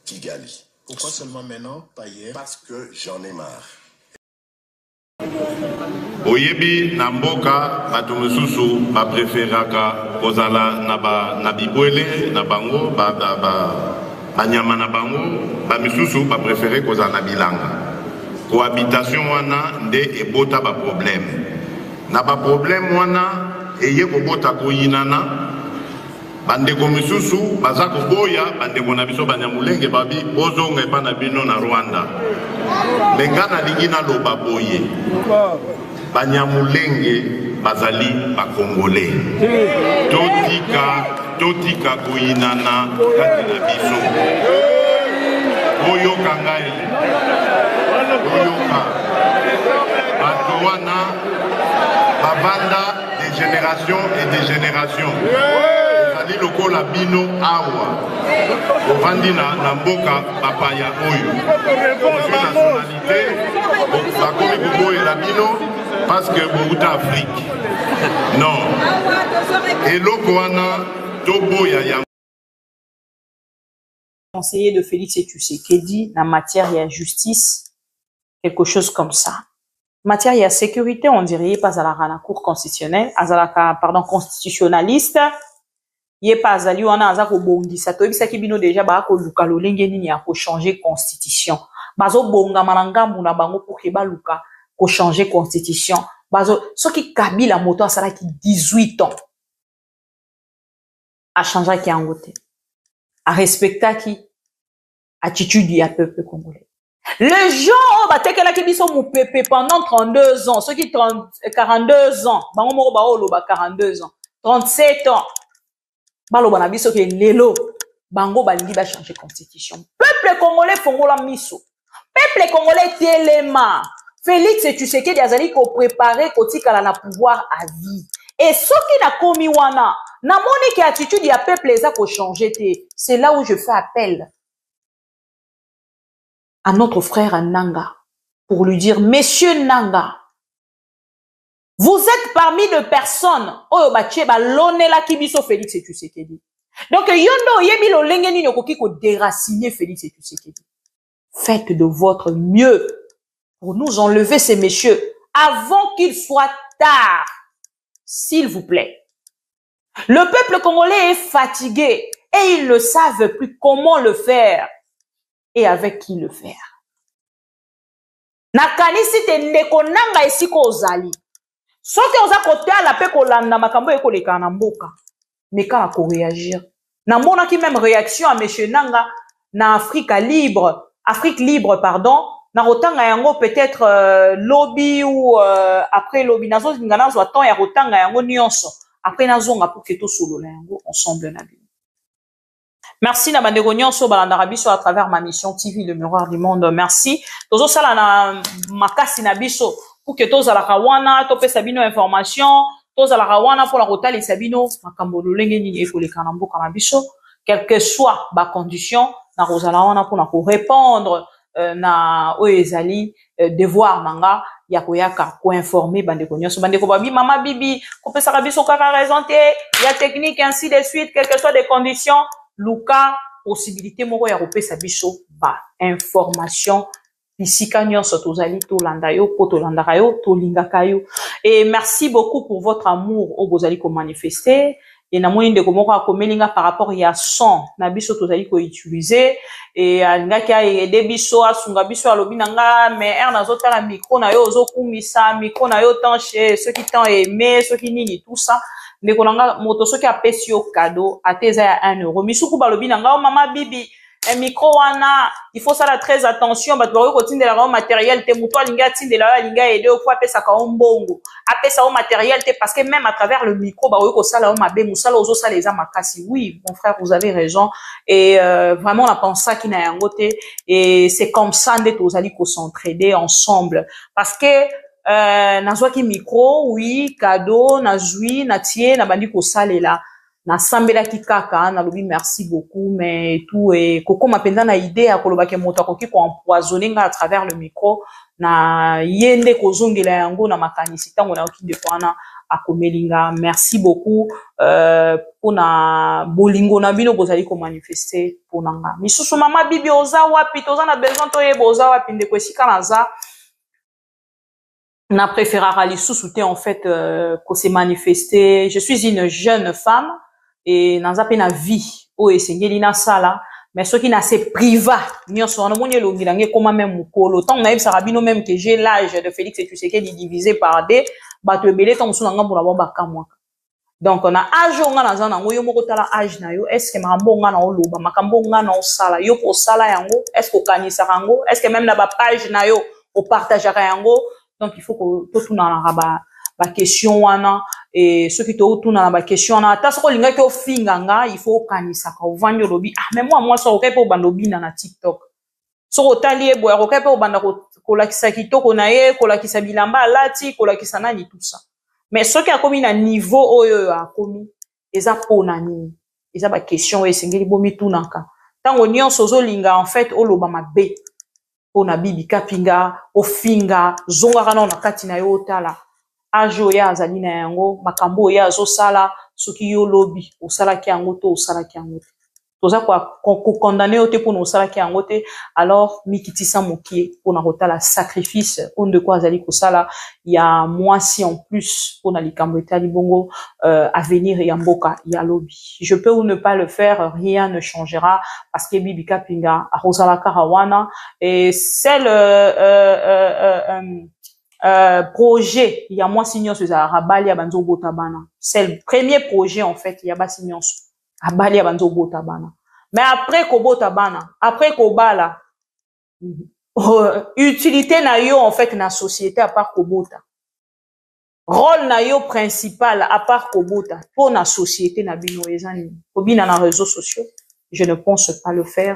S4: Kigali.
S5: Pourquoi seulement maintenant, pas hier?
S4: Parce que j'en ai marre.
S13: Oyebi Namboka, Batomususu, ma préféraka kozala na bibwele na bango banyama na bango bamisusu bapréféré kozala na bilanga cohabitation wana nde ebota baproblème na baproblème wana eye kobota koyinana bandeko misusu baza koboya bandeko na biso banyamulenge babi bozonga epa na bino na Rwanda lenga nalingi naloba boye banyamulenge bazali bakongole totika koyinana kati na biso oyoka ngai oyoka bato wana babanda des générations et des générations ezali lokola bino awa ovandi na mboka bapaya oyo ozwi nationalité bakomi koboyela bino parce que bouta Afrique non eloko wana toboya ya
S1: conseiller de Félix Tshisekedi na matière de justice quelque chose comme ça matière de sécurité on dirait pas à la cour constitutionnelle pardon constitutionnaliste yé pas ali wana aza ko bongisa to ebisa ki bino déjà ba ko luka lolenge nini ya ko changer constitution bazo bonga malangambu na bango pour ke ba luka ko changer constitution bazo soki Kabila moto asala ki 18 ans a changer ki angote a respecter ki attitude ya peuple congolais le gens batekela ki biso mu pepe pendant 32 ans ceux qui 42 ans bango moko ba oloba 42 ans 37 ans baloba na biso ke lelo bango balingi ba changer constitution peuple congolais fongola miso peuple congolais telema Félix Tshisekedi azali ko préparer kotikala na pouvoir à vie et soki na komi wana na moni ke attitude ya peuple eza ko changer te c'est là où je fais appel à notre frère Nanga pour lui dire monsieur Nanga vous êtes parmi de personnes oyo batie balonela kibiso Félix Tshisekedi donc yondo yebi lo lenge nini okoki ko déraciner Félix Tshisekedi faites de votre mieux pour nous enlever ces messieurs avant qu'il soit tard s'il vous plaît le peuple congolais est fatigué et ils ne savent plus comment le faire et avec qui le faire nakanisi te ndeko nanga esiko ozali soki oza kotala pe kolanda makambo ekoleka na mboka meka ko réagir na mona ki même réaction à monsieur Nanga na Afrique libre pardon na rotanga yango peut-être lobby ou après lobby nazo ngana zo temps ya rotanga yango nyonso après nazonga pour que to solo la yango ensemble na bi merci na bandeko nyonso balanda biso à travers ma mission TV le miroir du monde merci tozo sala na makasi na biso pour que tous à la kawana to pesa bino information tous à la kawana pour la rotali sabino makambo lolenge nini ekoleka na mboka na biso quelle que soit ba condition na rozala wana pour na ko répondre na oezali devoir nanga ya koyaka ko informer bandeko nyonso bandeko babi mama bibi ko pesa biso kaka raison te ya technique ainsi de suite quelle que soit des conditions luka possibilité moko ya kopesa biso ba information bisika nyonso tozali tolanda yo po tolandaka yo tolingaka yo et merci beaucoup pour votre amour au bozali ko manifester et na moni ndeko moko akomelinga par rapport ya son na biso tozali ko utiliser et alingaki aider biso asunga biso alobi nanga mais nazotala micro na yo ozokumisa micro na yo tanche ceux qui t'ont aimé ceux qui nini tout ça ndeko nanga moto soki apesi yo cadeau ateza ya 1 euro misuku balobi nanga mama bibi un micro wana il faut ça très attention bato ba ko tindela ka matériel te muto alinga tindela alinga aider ko apesa ka mbongo apesa au matériel te parce que même à travers le micro ba ko sala o mabe musala ozo sala eza makasi oui mon frère vous avez raison et vraiment la pensa qui na yango te et c'est comme ça nde tozali ko s'entraider ensemble parce que nazwaki micro oui cadeau nazwi na tie na bandi ko salela na sambela ki kaka na lobi merci beaucoup mais tout et koko mapenda na idée ya koloba ke moto akoki ko empoisonner nga à travers le micro na yende ko zongela yango na makanisi tango na okinde kwana akomelinga merci beaucoup pona bolingo na bino bozali ko manifester pona nga misusu mama bibi oza wapi toza na besoin to yeba oza wapi ndeko esika naza n'a préféré aller sous-souter en fait qu'on s'est manifesté. Je suis une jeune femme et dans une vie où essayé na sala mais ce qui n'a c'est priva ni on se rend monnaie le bilangue comme même mukolo tant naïf sarabino même que j'ai l'âge de Félix et tu sais qu'il est divisé par des bato belé tant sous nanga pour la bomba kamwa. Donc on a âge on a dans un yo moko tala âge na yo est-ce que makambo nga na oloba makambo nga na osala yo pour sala yango est-ce que kanisa rango est-ce que même na ba page na yo au partage yango. Donc il faut que tout na ba question wana et ceux qui tout na ba question na ta soko linga ke ofinganga il faut kanisa ka vendre lobi ah mais moi ça okepe o bandobi na TikTok so otali ebo okepe o banda ko la kisa kitoko na ye ko la kisa bilamba lati ko la kisa nani tout ça mais ceux qui a commis na niveau oyo a commis eza pona ni eza ba question e sengeli bomi tunaka tango nyonso zo linga en fait o loba mabe pona bibi kapinga ofinga zonga kana na kati na yo tala ajo ya azali na yango makambo ya zo sala soki yo lobi osala ki yango to osala ki yango toza kwa condamner ote pour osala ki yango te alors mikitisa mokie pona kotala sacrifice on de quoi azali ko sala ya moisi en plus pona likambo etali bongo avenir ya mboka ya lobi je peux ou ne pas le faire rien ne changera parce que bibi kapinga arosala karawana et c'est le projet il y a moi signon sur Rabali Abanzo Botabana c'est le premier projet en fait il y a pas signon Rabali Abanzo Botabana mais après ko Botabana après ko bala utilité na yo en fait na société à part ko bota rôle na yo principal à part ko bota pour na société na bino ezani ko bina na réseaux sociaux je ne pense pas le faire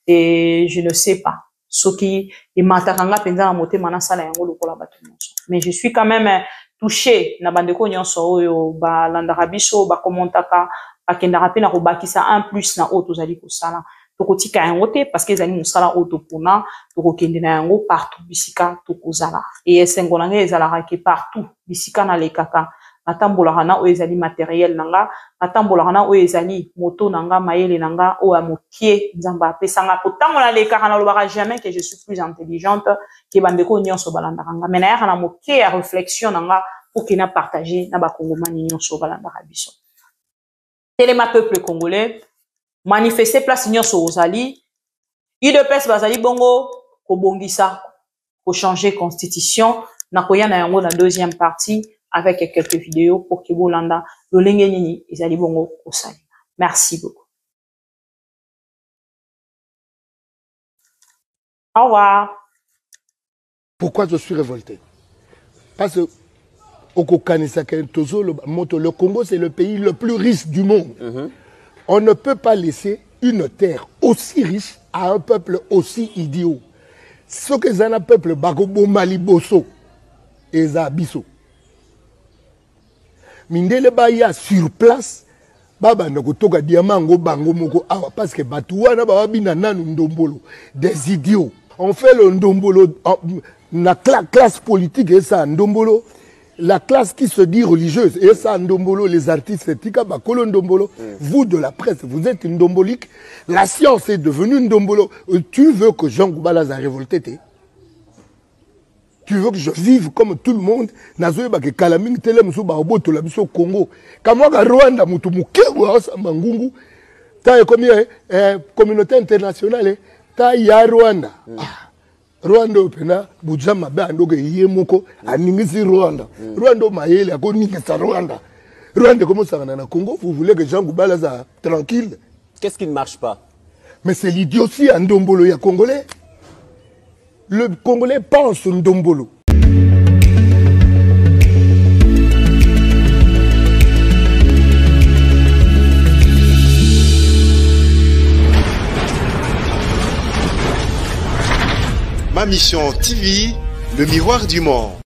S1: et je ne sais pas ce qui est matakanga penza na motema na sala yango lokola bato nyonso mais je suis quand même touché na bandeko nyonso oyo ba landaka biso ba commentaka bakendaka pe na kobakisa un plus na oyo tozali kosala tokotika yango te parce que ezali mosala oyo topona tokokende na yango partout bisika tokozala et esengo na ngai ezalaka ke partout bisika na lekaka natambolaka na oyo ezali matériel nanga natambolaka na oyo ezali moto nanga mayele nanga oyo ya mokie nzambe apesanga potambola lekaka nalobaka jamais que je suis plus intelligente ke bandeko nyonso balandaka nga mais nayaka na mokie ya réflexion nanga pour kena partager na bakongomani nyonso balandaka biso telema peuple congolais manifester place nyonso ozali UDPS bazali bongo kobongisa ko changer constitution na koya na yango na deuxième partie avec quelques vidéos pour que Bolanda lolenge nini ezali bongo osali. Merci beaucoup. Au revoir.
S12: Pourquoi je suis révolté? Parce que le Congo c'est le pays le plus riche du monde. On ne peut pas laisser une terre aussi riche à un peuple aussi idiot. Ce que c'est un peuple Bagobo Maliboso et Zabiso. Mindele baya sur place baba ndako toka diamango bango moko awa parce que batuana baba bina nanu ndombolo des idiots on fait le ndombolo la classe politique et ça ndombolo la classe qui se dit religieuse et ça ndombolo les artistes tika bakolo ndombolo vous de la presse vous êtes ndombolique la science est devenue ndombolo tu veux que Jean Goubala a révolté tu veux que je vive comme tout le monde nazoye ba ke kalaming tele muso ba oboto la biso Congo kamwa ka Rwanda mutu mukego asa mangungu ta comme communauté internationale ta ya Rwanda Rwanda opena bujama ba ndoge yemoko aningisi Rwanda Rwanda mayele akoningisa Rwanda comment ça va na Congo vous voulez que Jean Goubala soit tranquille
S14: qu'est-ce qui ne marche pas
S12: mais c'est l'idiotie en ndombolo ya congolais. Le Congolais pense au ndombolo.
S2: Ma mission TV, le miroir du monde.